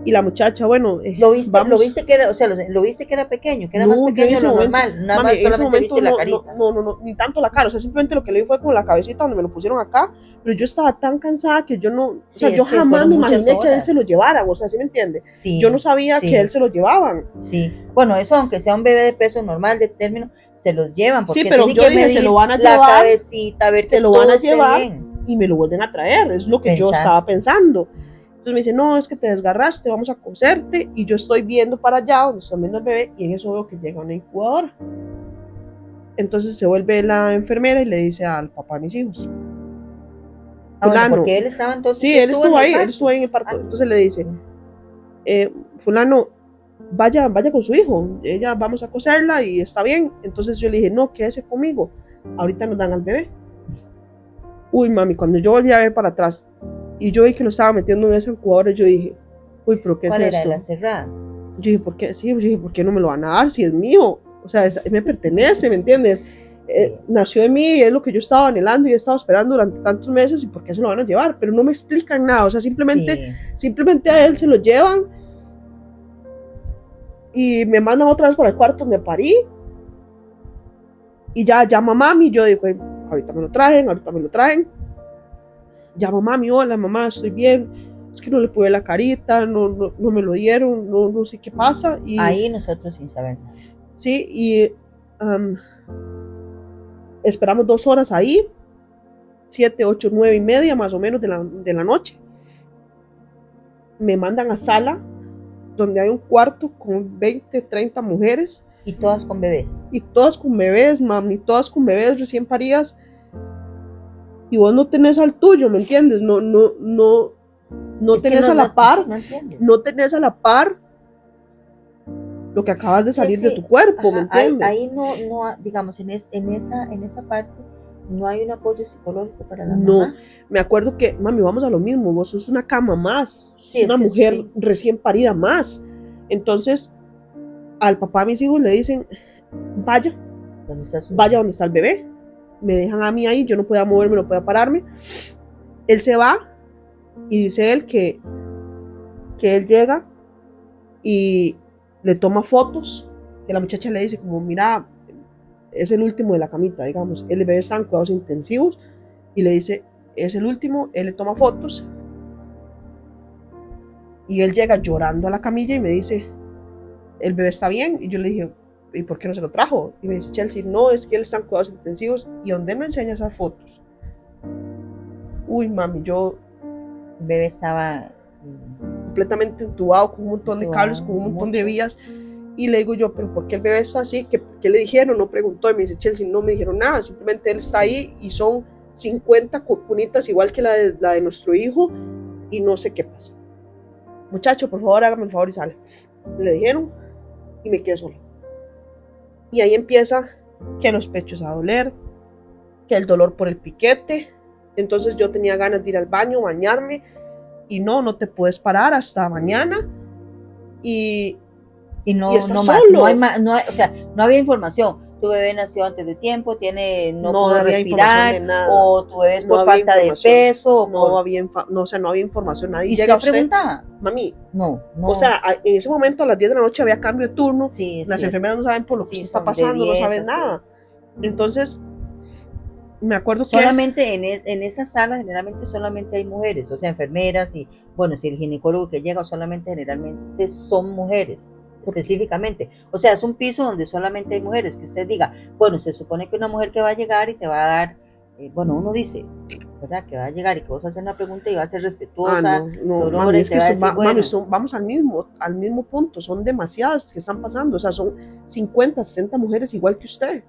y la muchacha, bueno,
¿Lo viste que era, o sea, lo viste que era pequeño, que era más pequeño de lo normal? Nada más solamente viste la carita.
No, ni tanto la cara, o sea, simplemente lo que le vi fue con la cabecita donde me lo pusieron acá, pero yo estaba tan cansada que yo no, o sea, yo jamás me imaginé que él se lo llevaran, o sea, ¿sí me entiende?
Sí,
yo no sabía que él se lo llevaban.
Sí, bueno, eso aunque sea un bebé de peso normal, de término, se los llevan, porque
sí, pero
tiene
yo
que
dije,
medir
se lo van a llevar,
la cabecita, ver
se lo van a llevar y me lo vuelven a traer, es lo que yo estaba pensando. Entonces me dice, no, es que te desgarraste, vamos a coserte, y yo estoy viendo para allá donde estoy viendo el bebé y en eso veo que llega una incubadora. Entonces se vuelve la enfermera y le dice al papá de mis hijos,
Bueno,
fulano,
porque él estaba entonces,
sí,
sí estuvo en el
él
parto.
estuvo ahí en el parto.
Ah,
Entonces le dice, fulano, vaya con su hijo, ella vamos a coserla y está bien. Entonces yo le dije, no, quédese conmigo, ahorita nos dan al bebé. Uy, mami, cuando yo volví a ver para atrás y yo vi que lo estaba metiendo en esa incubadora, yo dije, uy, pero ¿qué es
¿cuál era de
esto?
las cerradas?
Yo dije, ¿por qué? Sí, yo dije, ¿por qué no me lo van a dar si es mío? O sea, me pertenece, ¿me entiendes?
Sí.
Nació de mí, es lo que yo estaba anhelando y he estado esperando durante tantos meses y por qué se lo van a llevar, pero no me explican nada, o sea,
Sí.
simplemente a él se lo llevan y me mandan otra vez para el cuarto donde parí y ya llama a mami y yo digo, ahorita me lo traen, ahorita me lo traen. Llama a mami, hola mamá, estoy bien, es que no le pude la carita, no me lo dieron, no sé qué pasa. Y
ahí nosotros sin saber nada.
sí, y esperamos 2 horas ahí, 7, 8, 9 y media más o menos de la noche. Me mandan a sala donde hay un cuarto con 20, 30 mujeres.
Y todas con bebés.
Y todas con bebés, mami, todas con bebés recién paridas. Y vos no tenés al tuyo, ¿me entiendes? No tenés a la par. No tenés a la par lo que acabas de salir de tu cuerpo,
ajá,
¿me entiendes?
Ahí no, digamos, en esa parte no hay un apoyo psicológico para la
No,
mamá.
me acuerdo que, mami, vamos a lo mismo, vos sos una cama más, sos
Sí,
una mujer recién parida más. Entonces, al papá de mis hijos le dicen, vaya donde está el bebé. Me dejan a mí ahí, yo no podía moverme, no podía pararme. Él se va y dice él que él llega y le toma fotos, que la muchacha le dice como, mira, es el último de la camita, digamos, el bebé está en cuidados intensivos y le dice, es el último, él le toma fotos y él llega llorando a la camilla y me dice, el bebé está bien, y yo le dije, ¿y por qué no se lo trajo? Y me dice Chelsea, no, es que él está en cuidados intensivos, y donde me enseña esas fotos, uy mami, yo
el bebé estaba
completamente entubado, con un montón de cables, con un montón de vías. Y le digo yo, pero ¿por qué el bebé está así? ¿Qué le dijeron? No preguntó. Y me dice Chelsea, no me dijeron nada, simplemente él está ahí y son 50 cunitas igual que la de nuestro hijo y no sé qué pasa. Muchacho, por favor, hágame el favor y sale. Le dijeron y me quedé sola. Y ahí empieza que los pechos a doler, que el dolor por el piquete. Entonces yo tenía ganas de ir al baño, bañarme y no te puedes parar hasta mañana. Y
no,
está
no
solo.
más, o sea, no había información. Tu bebé nació antes de tiempo, no pudo respirar, o tu bebé es por falta de peso.
No había información. Nadie
¿Y
llega
usted preguntaba?
Mami,
no.
O sea, en ese momento a las 10 de la noche había cambio de turno.
Sí,
las enfermeras no saben por lo que se está pasando, no saben nada. Entonces, me acuerdo
solamente que en esa sala generalmente solamente hay mujeres, o sea, enfermeras y, bueno, si el ginecólogo que llega solamente generalmente son mujeres, específicamente. O sea, es un piso donde solamente hay mujeres, que usted diga, bueno, se supone que una mujer que va a llegar y te va a dar, bueno, uno dice, ¿verdad? Que va a llegar y que vos haces una pregunta y va a ser respetuosa,
mami, es que mami, vamos al mismo punto, son demasiadas que están pasando, o sea, son 50, 60 mujeres igual que usted.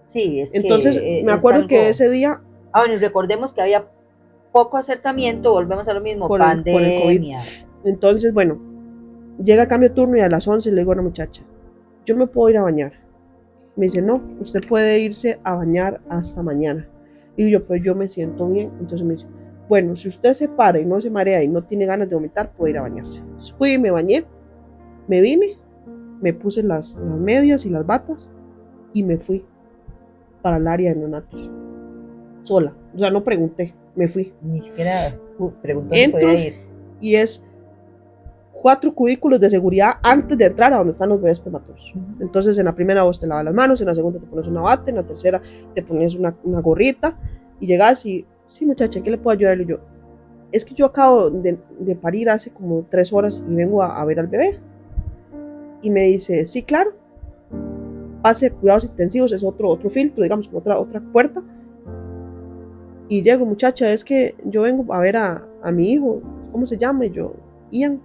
Sí, es
entonces,
que
me acuerdo que ese día...
bueno, y recordemos que había poco acercamiento, volvemos a lo mismo,
por
pandemia.
El COVID. Entonces, bueno, llega a cambio de turno y a las 11 le digo a la muchacha, yo me puedo ir a bañar. Me dice, no, usted puede irse a bañar hasta mañana. Y yo, pues yo me siento bien. Entonces me dice, bueno, si usted se para y no se marea y no tiene ganas de vomitar, puede ir a bañarse. Entonces fui y me bañé, me vine, me puse las medias y las batas y me fui para el área de neonatos. Sola, o sea, no pregunté, me fui.
Ni siquiera preguntó si podía ir.
Y es 4 cubículos de seguridad antes de entrar a donde están los bebés prematuros. Entonces, en la primera vos te lavas las manos, en la segunda te pones una bata, en la tercera te pones una gorrita y llegas y, sí, muchacha, ¿qué le puedo ayudar? Y yo, es que yo acabo de parir hace como 3 horas y vengo a ver al bebé. Y me dice, sí, claro, pase cuidados intensivos, es otro filtro, digamos, como otra puerta. Y llego, muchacha, es que yo vengo a ver a mi hijo, ¿cómo se llama? Y yo, Ian.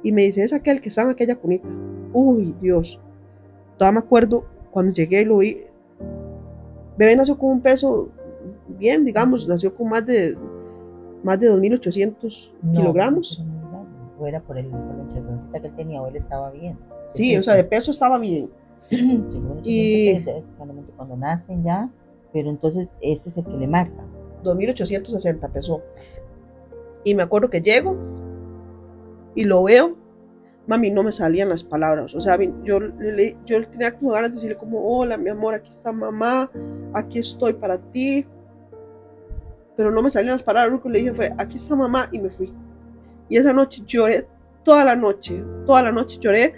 Y me dice, es aquel que está en aquella cunita. Uy, Dios. Todavía me acuerdo cuando llegué y lo vi. Bebé nació con un peso bien, digamos, nació con más de 2.800
No,
kilogramos.
pero muy grande. O era por la hinchazoncita que él tenía, o él estaba bien de
Sí, o sea,
peso.
de peso estaba bien.
Según 806
Y
es cuando nacen ya, pero entonces ese es el que le marca.
2.860 pesó. Y me acuerdo que llego y lo veo, mami, no me salían las palabras. O sea, yo tenía como ganas de decirle como, hola, mi amor, aquí está mamá, aquí estoy para ti. Pero no me salían las palabras, lo que le dije fue, aquí está mamá, y me fui. Y esa noche lloré toda la noche lloré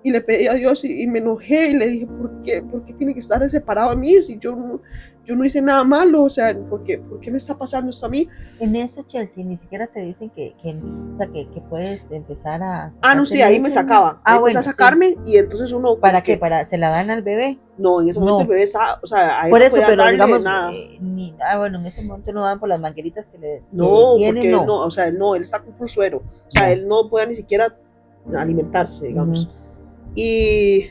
y le pedí a Dios y me enojé y le dije, ¿por qué tiene que estar separado a mí si yo no hice nada malo? O sea, ¿por qué me está pasando esto a mí?
En eso, Chelsea, ni siquiera te dicen o sea, que puedes empezar a
Ah, no,
sacarte
sí, ahí me
leche.
sacaba, ahí
Ah,
empezó a
bueno, sí.
sacarme y entonces uno como
¿Para qué?
que,
¿Para se la dan al bebé?
no, en ese momento el
No.
bebé estaba, o sea, a él
Por
no
eso,
podía
pero
darle
digamos,
nada.
bueno, en ese momento no dan por las mangueritas que
No,
tienen,
porque él
no.
no, o sea, él no, él está por suero, o sea,
Ya.
él no puede ni siquiera alimentarse,
Ujú,
digamos. Y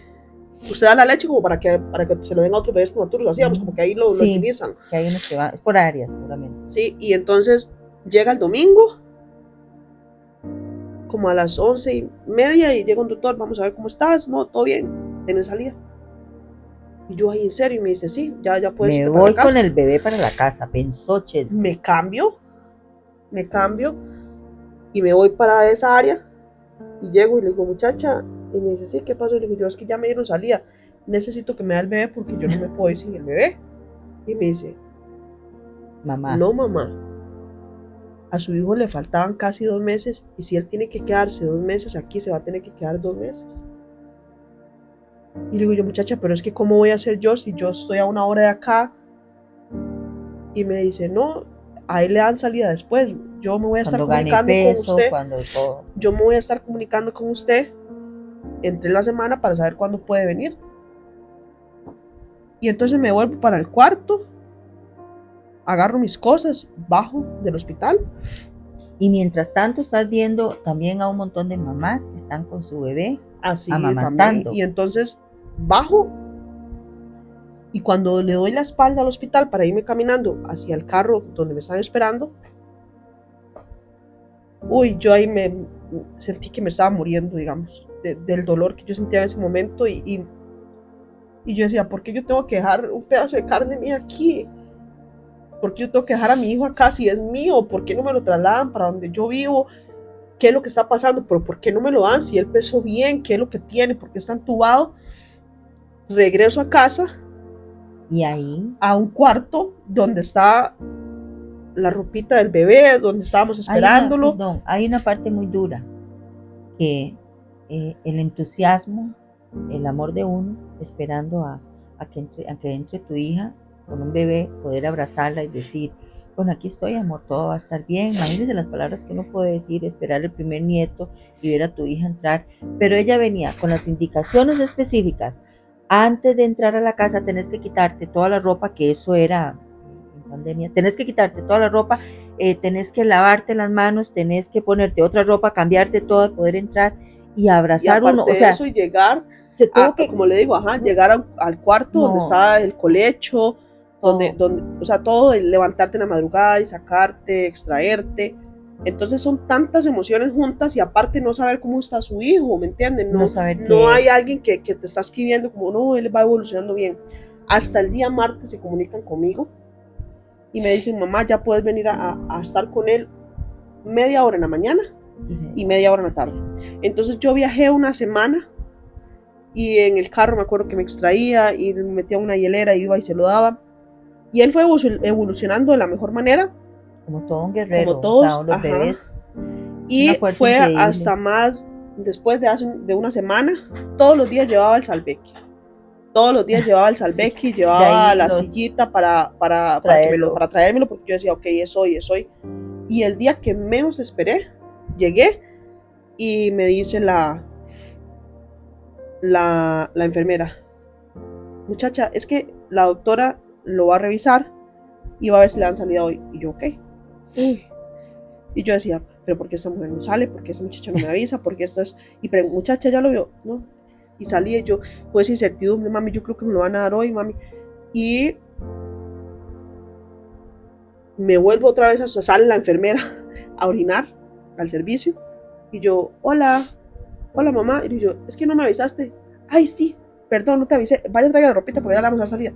usted da la leche como para que se lo den a otros bebés prematuros, hacíamos, como
ujú.
que ahí lo
Sí,
utilizan,
que hay unos que van, es por áreas, seguramente.
¿sí? Y entonces llega el domingo, como a las 11:30, y llega un doctor, vamos a ver cómo estás, no, todo bien, tienes salida. Y yo ahí en serio, y me dice, sí, ya puedes
Me
irte para la
voy con
casa.
el bebé para la casa, pensó Chelsea.
Me cambio, me cambio, y me voy para esa área, y llego y le digo, muchacha, y me dice, sí, ¿qué pasó? Y le digo, yo es que ya me dieron salida, necesito que me dé el bebé porque yo no me puedo ir sin el bebé. Y me dice,
Mamá,
no mamá, a su hijo le faltaban casi 2 meses y si él tiene que quedarse 2 meses aquí, se va a tener que quedar 2 meses. Y le digo yo, muchacha, pero es que ¿cómo voy a hacer yo si yo estoy a una hora de acá? Y me dice, no, a él le dan salida después, yo me voy a estar
cuando gane
comunicando con
peso,
usted,
cuando todo.
yo me voy a estar comunicando con usted entre la semana para saber cuándo puede venir. Y entonces me vuelvo para el cuarto, agarro mis cosas, bajo del hospital.
Y mientras tanto estás viendo también a un montón de mamás que están con su bebé
Así también.
amamantando.
Y entonces bajo y cuando le doy la espalda al hospital para irme caminando hacia el carro donde me están esperando, uy, yo ahí me sentí que me estaba muriendo, digamos, del dolor que yo sentía en ese momento y yo decía, ¿por qué yo tengo que dejar un pedazo de carne mía aquí? ¿Por qué yo tengo que dejar a mi hijo acá si es mío? ¿Por qué no me lo trasladan para donde yo vivo? ¿Qué es lo que está pasando? ¿Pero por qué no me lo dan? Si él pesó bien, ¿qué es lo que tiene? ¿Por qué está entubado? Regreso a casa,
Y ahí
a un cuarto donde está la ropita del bebé, donde estábamos esperándolo.
hay una parte muy dura, que el entusiasmo, el amor de uno, esperando a que entre tu hija con un bebé, poder abrazarla y decir, bueno, aquí estoy, amor, todo va a estar bien. Imagínense las palabras que uno puede decir, esperar el primer nieto y ver a tu hija entrar. Pero ella venía con las indicaciones específicas. Antes de entrar a la casa tenés que quitarte toda la ropa, que eso era en pandemia, tenés que quitarte toda la ropa, tenés que lavarte las manos, tenés que ponerte otra ropa, cambiarte todo, poder entrar y
Y
abrazar uno.
aparte
O
de
sea,
eso, y llegar
se tuvo que,
como le digo, ajá, llegar al cuarto donde
no,
está el colecho,
todo,
o sea, todo, el levantarte en la madrugada y sacarte, extraerte. Entonces son tantas emociones juntas y aparte no saber cómo está su hijo, ¿me entienden?
no
No,
saber
no
qué
hay
es.
alguien que te está escribiendo como, no, él va evolucionando bien. Hasta el día martes se comunican conmigo y me dicen, mamá, ya puedes venir a estar con él media hora en la mañana y media hora en la tarde. Entonces yo viajé una semana y en el carro me acuerdo que me extraía y me metía una hielera, iba y se lo daba. Y él fue evolucionando de la mejor manera,
Como todo un
como
guerrero, o sea,
todos,
los
ajá.
bebés, es una
Y
fuerza
fue
increíble.
hasta más, después de una semana, todos los días llevaba el salveque. Todos los días llevaba el
Sí,
salveque,
de
llevaba
ahí
la
los
sillita
traerlo.
para traérmelo, porque yo decía, ok, es hoy, es hoy. Y el día que menos esperé, llegué y me dice la enfermera, muchacha, es que la doctora lo va a revisar y va a ver si le dan salida hoy. Y yo, ok. Uy. Y yo decía, pero ¿por qué esta mujer no sale? ¿Por qué esta muchacha no me avisa? ¿Por qué esto es? Y muchacha, ya lo vio, ¿no? Y salí y yo, pues incertidumbre, mami, yo creo que me lo van a dar hoy, mami. y me vuelvo otra vez, sale la enfermera a orinar al servicio, y yo, hola mamá, y yo, es que no me avisaste. Ay, sí, perdón, no te avisé, vaya a traer la ropita porque ya la vamos a salir.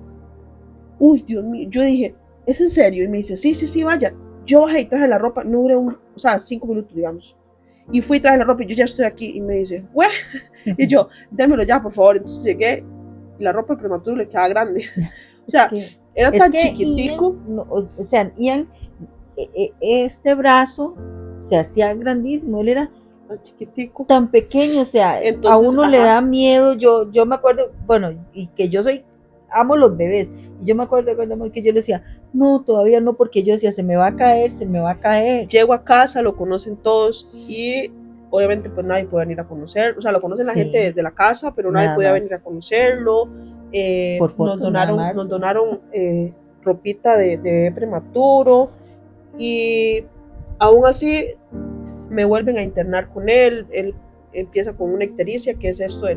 Uy, Dios mío, yo dije, ¿es en serio? Y me dice, sí, vaya. Yo bajé y traje la ropa, no duré 5 minutos, digamos. Y fui y traje la ropa y yo ya estoy aquí. Y me dice, güey. Y yo, démelo ya, por favor. Entonces llegué y la ropa de prematuro le quedaba grande. O sea, era tan chiquitico.
Ian, no, o sea, Ian, este brazo se hacía grandísimo. Él era
tan chiquitico,
tan pequeño, o sea, entonces, a uno le da miedo. Yo me acuerdo, bueno, y que yo amo los bebés, y yo me acuerdo que yo le decía, no, todavía no, porque yo decía, se me va a caer.
Llego a casa, lo conocen todos, y obviamente pues nadie puede venir a conocer, o sea, lo conocen la gente de la casa, pero nadie podía venir a conocerlo. Por fotos, nos donaron ropita de bebé prematuro, y aún así me vuelven a internar con él empieza con una ictericia, que es esto de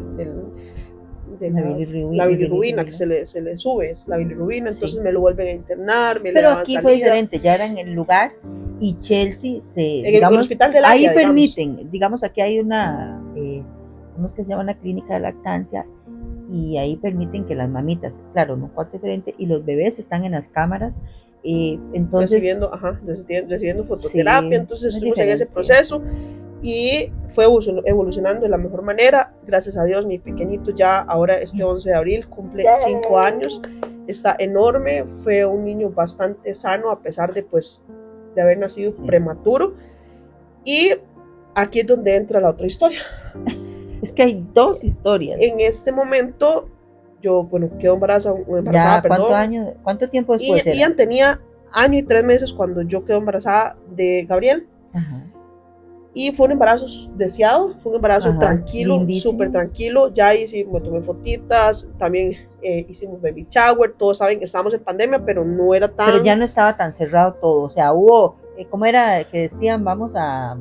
la bilirrubina, que se le sube, es la bilirrubina, entonces me lo vuelven a internar, me le daban salida.
Pero aquí fue diferente, ya era en el lugar, y Chelsea
en el hospital del área,
ahí permiten, digamos, aquí hay una, ¿cómo es que se llama? Una clínica de lactancia, y ahí permiten que las mamitas, claro, en un cuarto diferente, y los bebés están en las cámaras, entonces
recibiendo fototerapia, entonces estuvimos en ese proceso, y fue evolucionando de la mejor manera. Gracias a Dios, mi pequeñito ya ahora este 11 de abril cumple 5 años, está enorme, fue un niño bastante sano a pesar de haber nacido prematuro. Y aquí es donde entra la otra historia.
Es que hay dos historias.
En este momento yo, quedo embarazada, perdón.
¿Cuánto tiempo después era?
Ian tenía 1 año y 3 meses cuando yo quedo embarazada de Gabriel.
Ajá.
Y fue un embarazo deseado, fue un embarazo tranquilo, súper tranquilo. Ya me tomé fotitas, también hicimos baby shower. Todos saben que estábamos en pandemia, pero no era tan...
Pero ya no estaba tan cerrado todo, o sea, hubo, ¿cómo era que decían? Vamos a,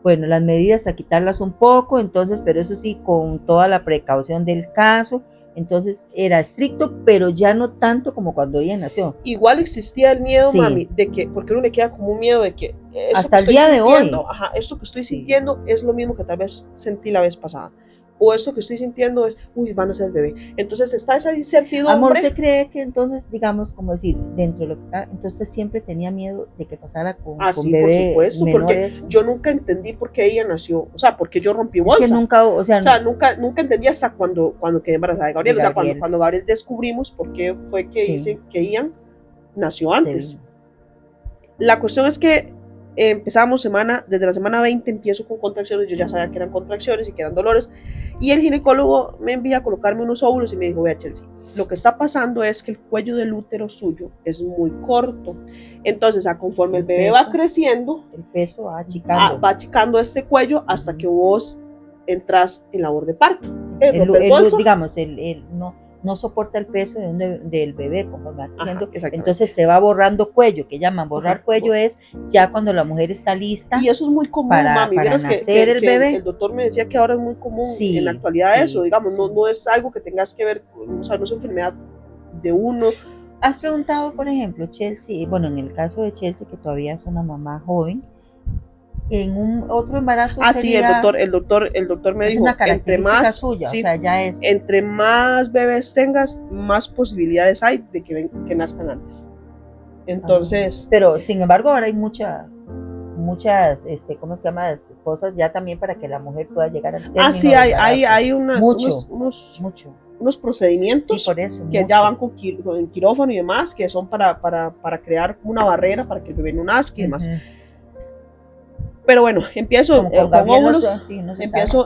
bueno, las medidas a quitarlas un poco, entonces, pero eso sí, con toda la precaución del caso. Entonces era estricto, pero ya no tanto como cuando ella nació.
Igual existía el miedo, mami, de que, porque uno le queda como un miedo de que
hasta el día de hoy,
eso que estoy sintiendo es lo mismo que tal vez sentí la vez pasada, o eso que estoy sintiendo es, van a ser bebé. Entonces está esa incertidumbre.
Amor, ¿usted cree que entonces, digamos, como decir, dentro de lo que está, entonces siempre tenía miedo de que pasara con bebé?
Por supuesto, porque yo nunca entendí por qué ella nació, o sea, porque yo rompí bolsa.
Es que
nunca entendí hasta cuando quedé embarazada de Gabriel. O sea, cuando Gabriel descubrimos por qué fue que dice que Ian nació antes. La cuestión es que empezamos desde la semana 20 empiezo con contracciones. Yo ya sabía que eran contracciones y que eran dolores, y el ginecólogo me envía a colocarme unos óvulos y me dijo, vea, Chelsea, lo que está pasando es que el cuello del útero suyo es muy corto, entonces conforme el bebé va creciendo,
el peso va
achicando este cuello hasta que vos entras en labor de parto.
Digamos, no soporta el peso del bebé como va creciendo, entonces se va borrando cuello, que llaman borrar cuello, es ya cuando la mujer está lista.
Y eso es muy común, mami.
Para nacer el bebé.
El doctor me decía que ahora es muy común en la actualidad eso, digamos, no es algo que tengas que ver, o sea, no es enfermedad de uno.
¿Has preguntado, por ejemplo, Chelsea, bueno, en el caso de Chelsea, que todavía es una mamá joven, en un otro embarazo
sería, sí, el doctor me dijo, entre más
suya, sí, o sea, ya es,
entre más bebés tengas, más posibilidades hay de que nazcan antes. Entonces,
pero sin embargo ahora hay muchas, ¿cómo se llama? Cosas ya también para que la mujer pueda llegar al término.
Sí, hay unos procedimientos,
sí, por eso,
que ya van con quirófano y demás, que son para crear una barrera para que el bebé no nazca y demás. Pero bueno, empiezo con óvulos,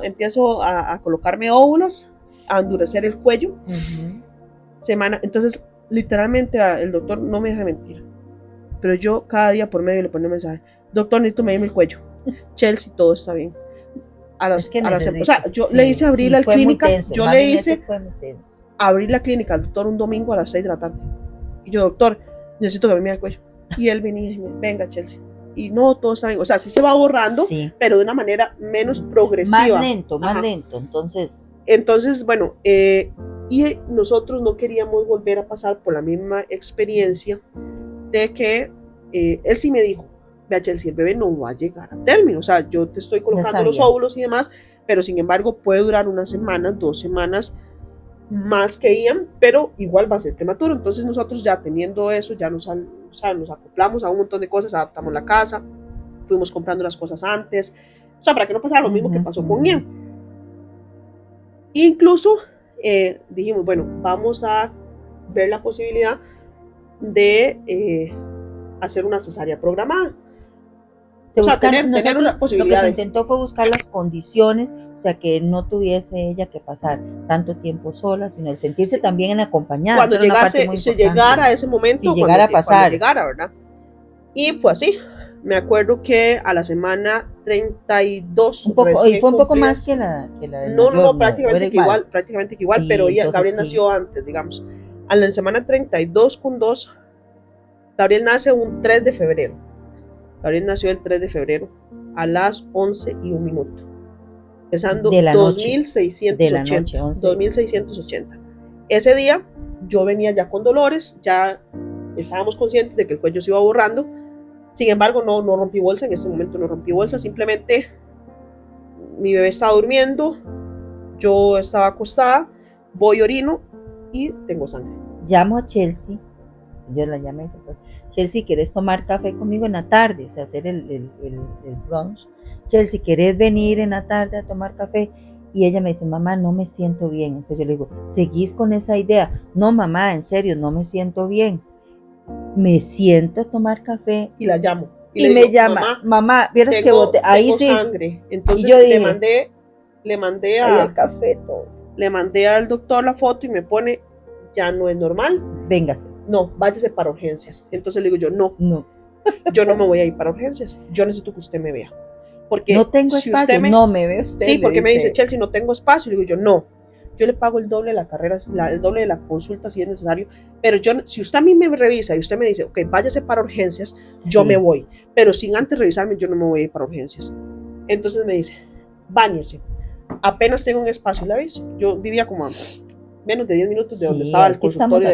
empiezo a colocarme óvulos, a endurecer el cuello. Entonces, literalmente el doctor no me deja mentir, pero yo cada día por medio le pongo un mensaje, doctor, necesito medirme el cuello. Chelsea, todo está bien. O sea, yo le hice abrir la clínica, abrir la clínica al doctor un domingo a las 6 de la tarde. Y yo, doctor, necesito que me mida el cuello. Y él venía y me dice, venga, Chelsea. Y no, todo está bien, o sea, sí se va borrando, pero de una manera menos progresiva.
Más lento,
entonces, bueno, Y nosotros no queríamos volver a pasar por la misma experiencia de que él sí me dijo, vea Chelsea, el bebé no va a llegar a término, o sea, yo te estoy colocando los óvulos y demás, pero sin embargo puede durar una semana, 2 semanas más que Ian, pero igual va a ser prematuro. Entonces nosotros ya teniendo eso, ya nos acoplamos a un montón de cosas, adaptamos la casa, fuimos comprando las cosas antes, o sea, para que no pasara lo mismo que pasó con Ian. Incluso dijimos, bueno, vamos a ver la posibilidad de hacer una cesárea programada.
O sea, tener una posibilidad. Lo que se intentó fue buscar las condiciones, o sea, que no tuviese ella que pasar tanto tiempo sola, sino el sentirse también acompañada.
Cuando llegara a ese momento,
si llegara a pasar.
Cuando llegara, ¿verdad? Y fue así. Me acuerdo que a la semana 32
un poco, y fue un poco más que la de
no, prácticamente que igual, sí, pero Gabriel nació antes, digamos. A la semana 32,2, Gabriel nace un 3 de febrero. Gabriel nació el 3 de febrero a las 11:01, pesando 2,680. Ese día yo venía ya con dolores, ya estábamos conscientes de que el cuello se iba borrando. Sin embargo, no rompí bolsa, en este momento no rompí bolsa, simplemente mi bebé estaba durmiendo, yo estaba acostada, voy orino y tengo sangre.
Llamo a Chelsea, yo la llamé y dije, Chelsea, ¿querés tomar café conmigo en la tarde? O sea, hacer el brunch. Chelsea, ¿querés venir en la tarde a tomar café? Y ella me dice, mamá, no me siento bien. Entonces yo le digo, ¿seguís con esa idea? No, mamá, en serio, no me siento bien. Me siento a tomar café.
Y la llamo.
Y me digo, llama, mamá, vieras que bote, ahí
tengo
sí.
Sangre. Entonces yo dije, le mandé
al café todo.
Le mandé al doctor la foto y me pone, ya no es normal.
Véngase.
No, váyase para urgencias. Entonces le digo yo, no, yo no me voy a ir para urgencias. Yo necesito que usted me vea. Porque
no tengo espacio, no me ve usted.
Sí, porque me dice, Chelsea, no tengo espacio. Le digo yo, no, yo le pago el doble de la carrera, el doble de la consulta si es necesario. Pero si usted a mí me revisa y usted me dice, ok, váyase para urgencias, yo me voy. Pero sin antes revisarme, yo no me voy a ir para urgencias. Entonces me dice, báñese. Apenas tengo un espacio, ¿la ves? Yo vivía como a menos de 10 minutos de donde estaba el consultorio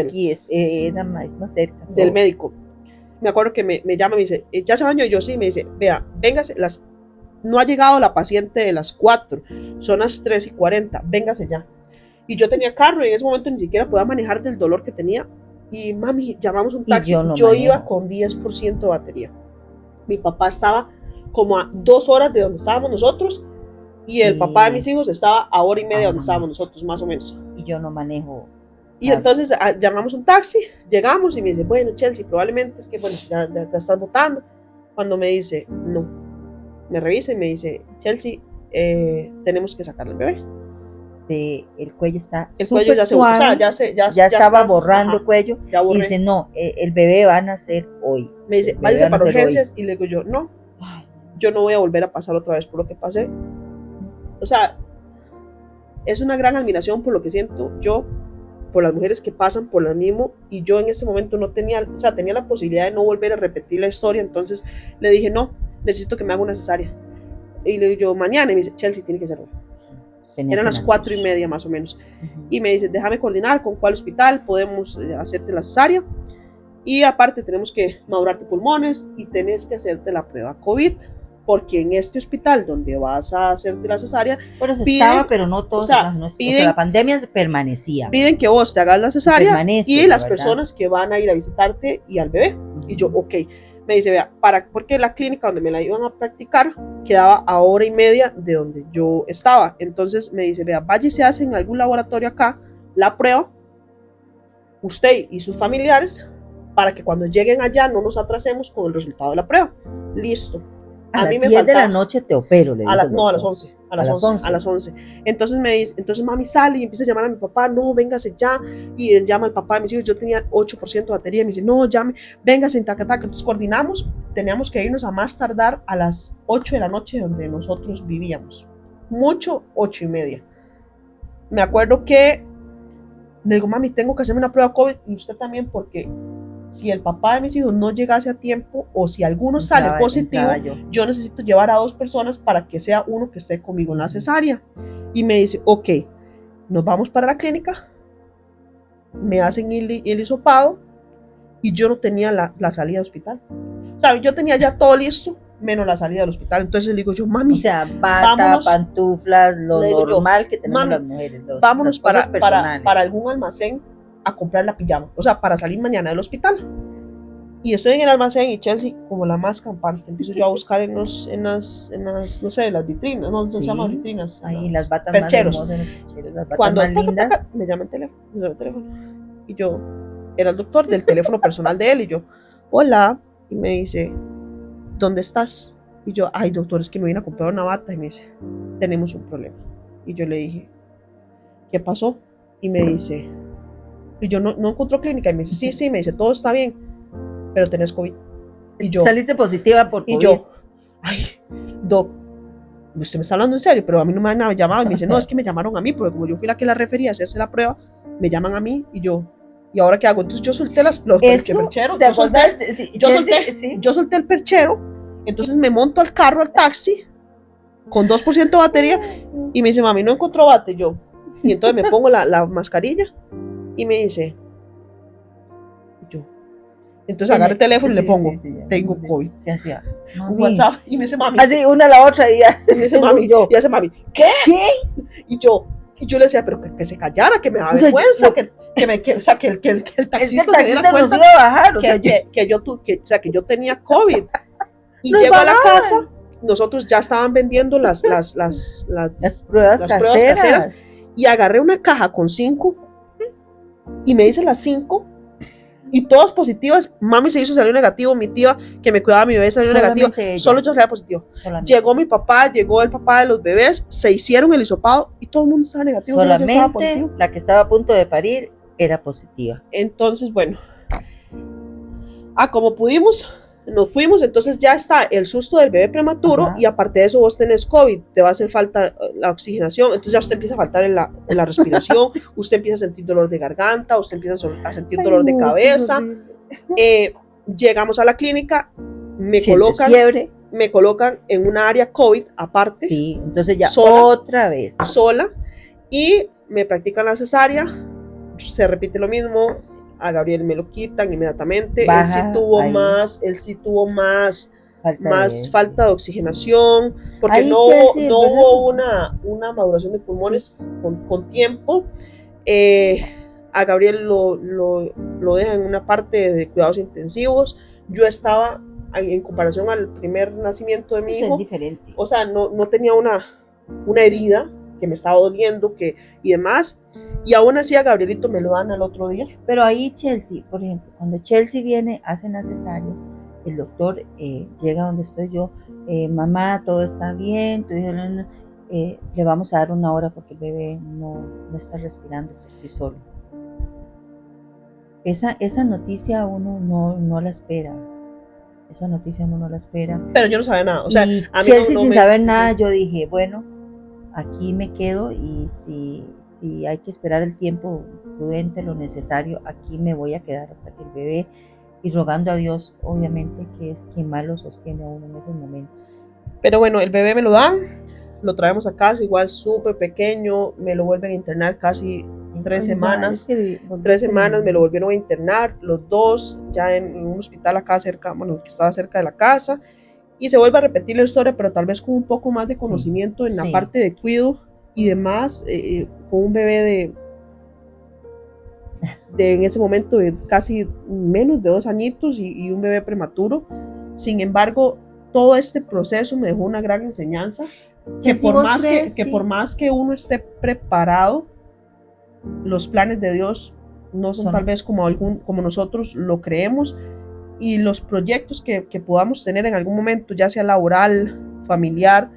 era más cerca
del médico. Me acuerdo que me llama y me dice, ¿ya se bañó? Y yo sí, me dice, vea, véngase, no ha llegado la paciente de las 4, son las 3:40, véngase ya. Y yo tenía carro y en ese momento ni siquiera podía manejar del dolor que tenía. Y mami, llamamos un taxi. Yo iba con 10% de batería. Mi papá estaba como a 2 horas de donde estábamos nosotros. Y el papá de mis hijos estaba a 1:30 de donde estábamos nosotros, más o menos.
Y yo no manejo.
Y entonces llamamos un taxi, llegamos y me dice, bueno, Chelsea, probablemente es que, bueno, ya estás botando. Cuando me dice, no, me revisa y me dice, Chelsea, tenemos que sacarle al bebé.
El cuello está
cuello ya
suave, ya estaba borrando el cuello.
Y
dice, no, el bebé va a nacer hoy.
Me dice, váyase para urgencias. Y le digo yo, no, yo no voy a volver a pasar otra vez por lo que pasé. O sea, es una gran admiración por lo que siento yo, por las mujeres que pasan por lo mismo, y yo en ese momento no tenía, o sea, tenía la posibilidad de no volver a repetir la historia. Entonces le dije, no, necesito que me haga una cesárea. Y le digo yo, mañana, y me dice, Chelsea, tiene que ser hoy. Eran las 4:30 más o menos. Y me dice, déjame coordinar con cuál hospital podemos hacerte la cesárea. Y aparte tenemos que madurarte pulmones y tenés que hacerte la prueba COVID. Porque en este hospital donde vas a hacerte la cesárea,
pero estaba, pero no todos, la pandemia permanecía.
Piden que vos te hagas la cesárea y las personas que van a ir a visitarte y al bebé. Y yo, ok. Me dice, vea, porque la clínica donde me la iban a practicar quedaba a 1:30 de donde yo estaba. Entonces me dice, vea, vaya y se hace en algún laboratorio acá la prueba, usted y sus familiares, para que cuando lleguen allá no nos atrasemos con el resultado de la prueba. Listo.
A mí me 10 de la noche te opero.
No, a las 11. A las 11. Entonces me dice, mami sale y empieza a llamar a mi papá, no, véngase ya. Y él llama al papá de mis hijos, yo tenía 8% de batería. Y me dice, no, llame, véngase en Tacataca. Entonces coordinamos, teníamos que irnos a más tardar a las 8 de la noche donde nosotros vivíamos. Mucho, 8:30. Me acuerdo que le digo, mami, tengo que hacerme una prueba COVID y usted también, porque si el papá de mis hijos no llegase a tiempo o si alguno sale positivo, yo necesito llevar a 2 personas para que sea uno que esté conmigo en la cesárea. Y me dice, ok, nos vamos para la clínica me hacen el hisopado y yo no tenía la salida del hospital. O sea, yo tenía ya todo listo, menos la salida del hospital. Entonces le digo yo, mami,
O sea, bata,
vámonos,
pantuflas, lo
le digo yo,
normal que tenemos
mami,
las mujeres,
vámonos
las cosas
para
personales.
algún almacén a comprar la pijama. O sea, para salir mañana del hospital. Y estoy en el almacén y Chelsea, como la más campante, empiezo yo a buscar en las, no sé, las vitrinas, no se llaman vitrinas.
Ahí las batas
percheros.
más hermosas, percheros, las batas
Cuando
más lindas.
me llama el teléfono. Y yo, era el doctor del teléfono personal de él. Y yo, hola. Y me dice, ¿dónde estás? Y yo, ay, doctor, es que me vine a comprar una bata. Y me dice, tenemos un problema. Y yo le dije, ¿qué pasó? Y me dice, y yo no encontró clínica. Y me dice, sí, me dice, todo está bien, pero tenés COVID. Y yo,
saliste positiva por COVID.
Y yo, ay, doc, usted me está hablando en serio, pero a mí no me han llamado. Y me dice, no, es que me llamaron a mí, porque como yo fui la que la refería a hacerse la prueba, me llaman a mí. Y yo, ¿y ahora qué hago? Entonces yo solté los percheros. Yo solté el perchero. Entonces me monto al carro, al taxi, con 2% de batería. Y me dice, mami, no encontró bate. Yo, y entonces me pongo la mascarilla. Y me dice, yo, entonces agarro el teléfono y le pongo, tengo COVID.
¿Qué hacía?
Un WhatsApp. Y me dice, mami.
Así, una a la otra. Y ya.
Y me dice, mami, y hace mami, ¿qué? Y yo le decía, pero que se callara, que me da vergüenza, que el taxista se diera cuenta
iba a bajar,
que yo tenía COVID. Y llego a la casa, nosotros ya estaban vendiendo las
pruebas caseras.
Y agarré una caja con 5 y me dice las 5 y todas positivas. Mami se hizo salir negativo, mi tía que me cuidaba a mi bebé salió negativo, solo yo salía positivo. Llegó mi papá, llegó el papá de los bebés, se hicieron el hisopado y todo el mundo estaba negativo.
Solamente la que estaba a punto de parir era positiva.
Entonces, bueno, como pudimos, nos fuimos. Entonces ya está el susto del bebé prematuro. Ajá. Y aparte de eso vos tenés COVID, te va a hacer falta la oxigenación, entonces ya usted empieza a faltar en la respiración, sí. Usted empieza a sentir dolor de garganta, usted empieza a sentir dolor de cabeza. Llegamos a la clínica, me colocan en una área COVID aparte.
Sí, entonces ya otra vez.
Sola, y me practican la cesárea, se repite lo mismo. A Gabriel me lo quitan inmediatamente. Él sí tuvo más falta de oxigenación, porque no hubo una maduración de pulmones con tiempo. A Gabriel lo dejan en una parte de cuidados intensivos. Yo estaba, en comparación al primer nacimiento de mi hijo,
diferente.
O sea, no tenía una herida que me estaba doliendo y demás. Y aún así a Gabrielito me lo dan al otro día.
Pero ahí Chelsea, por ejemplo, cuando Chelsea viene, hacen la cesárea, el doctor llega donde estoy yo, mamá, todo está bien, tu hijo, le vamos a dar una hora porque el bebé no está respirando por sí solo. Esa noticia uno no la espera. Esa noticia uno no la espera.
Pero yo no sabía nada. O sea,
y a mí Chelsea sin saber nada, yo dije, bueno, aquí me quedo y si hay que esperar el tiempo prudente, lo necesario, aquí me voy a quedar hasta que el bebé, y rogando a Dios, obviamente, que es quien más lo sostiene a uno en esos momentos.
Pero bueno, el bebé me lo dan, lo traemos a casa, igual súper pequeño, me lo vuelven a internar casi 3 semanas. 3 semanas me lo volvieron a internar, los dos, ya en un hospital acá cerca, bueno, que estaba cerca de la casa, y se vuelve a repetir la historia, pero tal vez con un poco más de conocimiento en la parte de cuidado y demás, con un bebé de en ese momento de casi menos de 2 añitos y un bebé prematuro. Sin embargo, todo este proceso me dejó una gran enseñanza, que por más que uno esté preparado, los planes de Dios no son tal vez como nosotros lo creemos, y los proyectos que podamos tener en algún momento, ya sea laboral, familiar,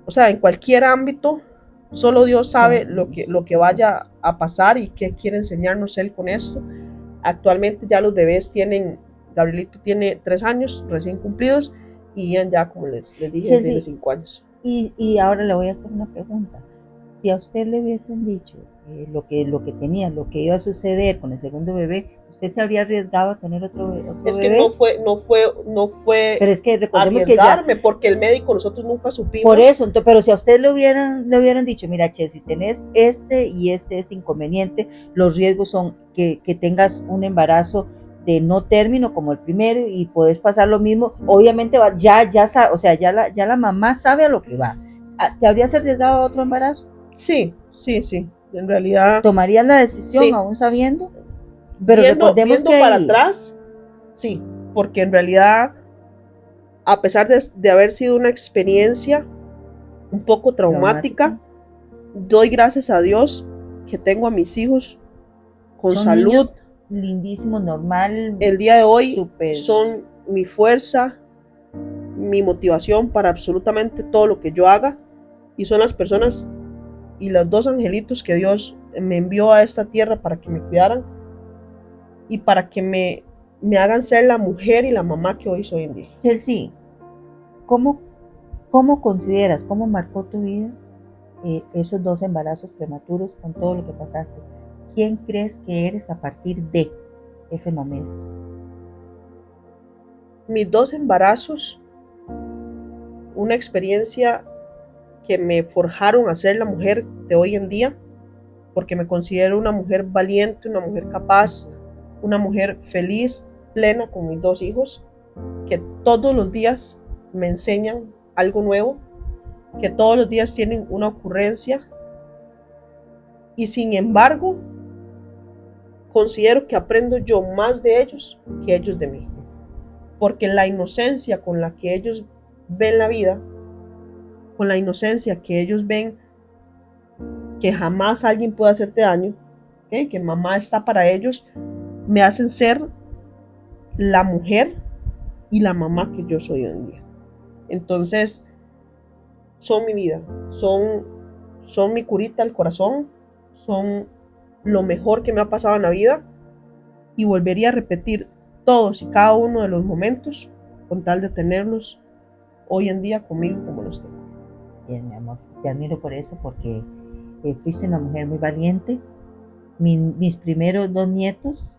o sea, en cualquier ámbito, solo Dios sabe lo que vaya a pasar y qué quiere enseñarnos Él con esto. Actualmente ya los bebés Gabrielito tiene 3 años recién cumplidos, y Ian ya, como les dije, tiene 5 años.
Y ahora le voy a hacer una pregunta. Si a usted le hubiesen dicho lo que iba a suceder con el segundo bebé, ¿Usted se habría arriesgado a tener otro
Es
bebé?
que no fue
Pero es que recordemos que ya,
arriesgarme, porque el médico nosotros nunca supimos.
por eso, pero si a usted le hubieran dicho, mira, Che, si tenés este y este inconveniente, los riesgos son que tengas un embarazo de no término como el primero y puedes pasar lo mismo, obviamente o sea, ya la mamá sabe a lo que va. ¿Te habrías arriesgado a otro embarazo?
Sí, en realidad.
¿Tomarías la decisión
Sí.
aún sabiendo? Pero recordemos
Viendo
que
para
ahí,
atrás, sí, porque en realidad, a pesar de haber sido una experiencia un poco traumática, doy gracias a Dios que tengo a mis hijos con
son
salud.
Niños lindísimos, normal.
El día de hoy
super,
son mi fuerza, mi motivación para absolutamente todo lo que yo haga, y son las personas y los dos angelitos que Dios me envió a esta tierra para que me cuidaran y para que me hagan ser la mujer y la mamá que hoy soy en día.
Chelsea, ¿cómo consideras, cómo marcó tu vida esos 2 embarazos prematuros con todo lo que pasaste? ¿Quién crees que eres a partir de ese momento?
Mis 2 embarazos, una experiencia que me forjaron a ser la mujer de hoy en día, porque me considero una mujer valiente, una mujer capaz, una mujer feliz, plena con mis 2 hijos, que todos los días me enseñan algo nuevo, que todos los días tienen una ocurrencia, y sin embargo, considero que aprendo yo más de ellos que ellos de mí, porque la inocencia con la que ellos ven la vida, con la inocencia que ellos ven que jamás alguien puede hacerte daño, ¿okay? Que mamá está para ellos, me hacen ser la mujer y la mamá que yo soy hoy en día. Entonces, son mi vida, son mi curita al corazón, son lo mejor que me ha pasado en la vida, y volvería a repetir todos y cada uno de los momentos con tal de tenerlos hoy en día conmigo como los tengo.
Sí, mi amor, te admiro por eso, porque fuiste una mujer muy valiente. Mis primeros 2 nietos,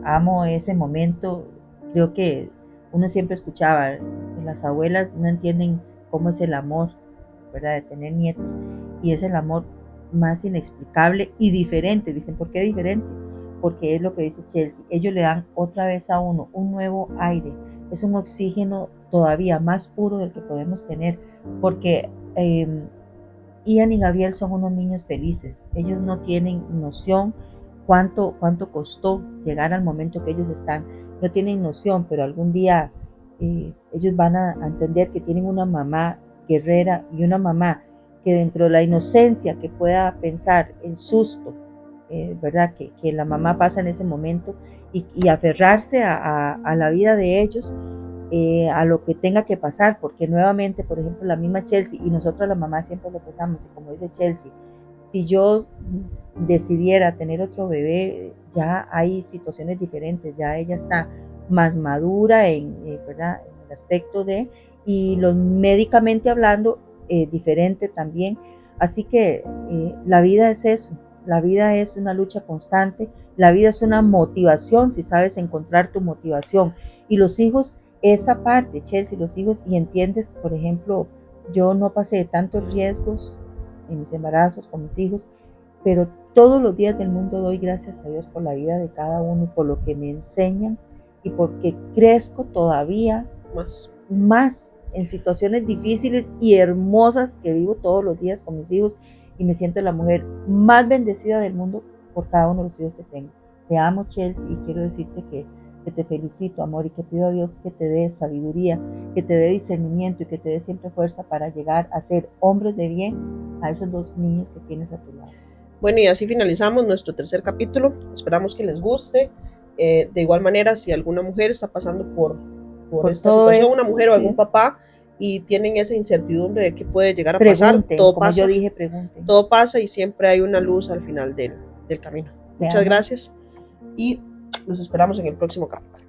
amo ese momento. Creo que uno siempre escuchaba, las abuelas no entienden cómo es el amor, ¿verdad?, de tener nietos, y es el amor más inexplicable y diferente. Dicen, ¿por qué diferente? Porque es lo que dice Chelsea, ellos le dan otra vez a uno un nuevo aire, es un oxígeno todavía más puro del que podemos tener, porque Ian y Gabriel son unos niños felices, ellos no tienen noción cuánto costó llegar al momento que ellos están, no tienen noción, pero algún día ellos van a entender que tienen una mamá guerrera y una mamá que dentro de la inocencia que pueda pensar el susto, ¿verdad?, que la mamá pasa en ese momento, y aferrarse a la vida de ellos, a lo que tenga que pasar, porque nuevamente, por ejemplo, la misma Chelsea, y nosotros la mamá siempre lo pensamos, y como dice Chelsea, si yo decidiera tener otro bebé, ya hay situaciones diferentes, ya ella está más madura ¿verdad?, en el aspecto de, y los médicamente hablando, diferente también. Así que la vida es eso, la vida es una lucha constante, la vida es una motivación si sabes encontrar tu motivación. Y los hijos, esa parte, Chelsea, los hijos, y entiendes, por ejemplo, yo no pasé tantos riesgos en mis embarazos con mis hijos, pero todos los días del mundo doy gracias a Dios por la vida de cada uno y por lo que me enseñan, y porque crezco todavía más en situaciones difíciles y hermosas que vivo todos los días con mis hijos, y me siento la mujer más bendecida del mundo por cada uno de los hijos que tengo. Te amo, Chelsea, y quiero decirte que te felicito, amor, y que pido a Dios que te dé sabiduría, que te dé discernimiento y que te dé siempre fuerza para llegar a ser hombres de bien a esos 2 niños que tienes a tu lado.
Bueno, y así finalizamos nuestro 3er capítulo. Esperamos que les guste. De igual manera, si alguna mujer está pasando por esta situación, una mujer o algún papá, y tienen esa incertidumbre de qué puede llegar a pasar, todo
como
pasa,
yo dije, pregunten.
Todo pasa, y siempre hay una luz al final del camino. Muchas gracias, y los esperamos en el próximo capítulo.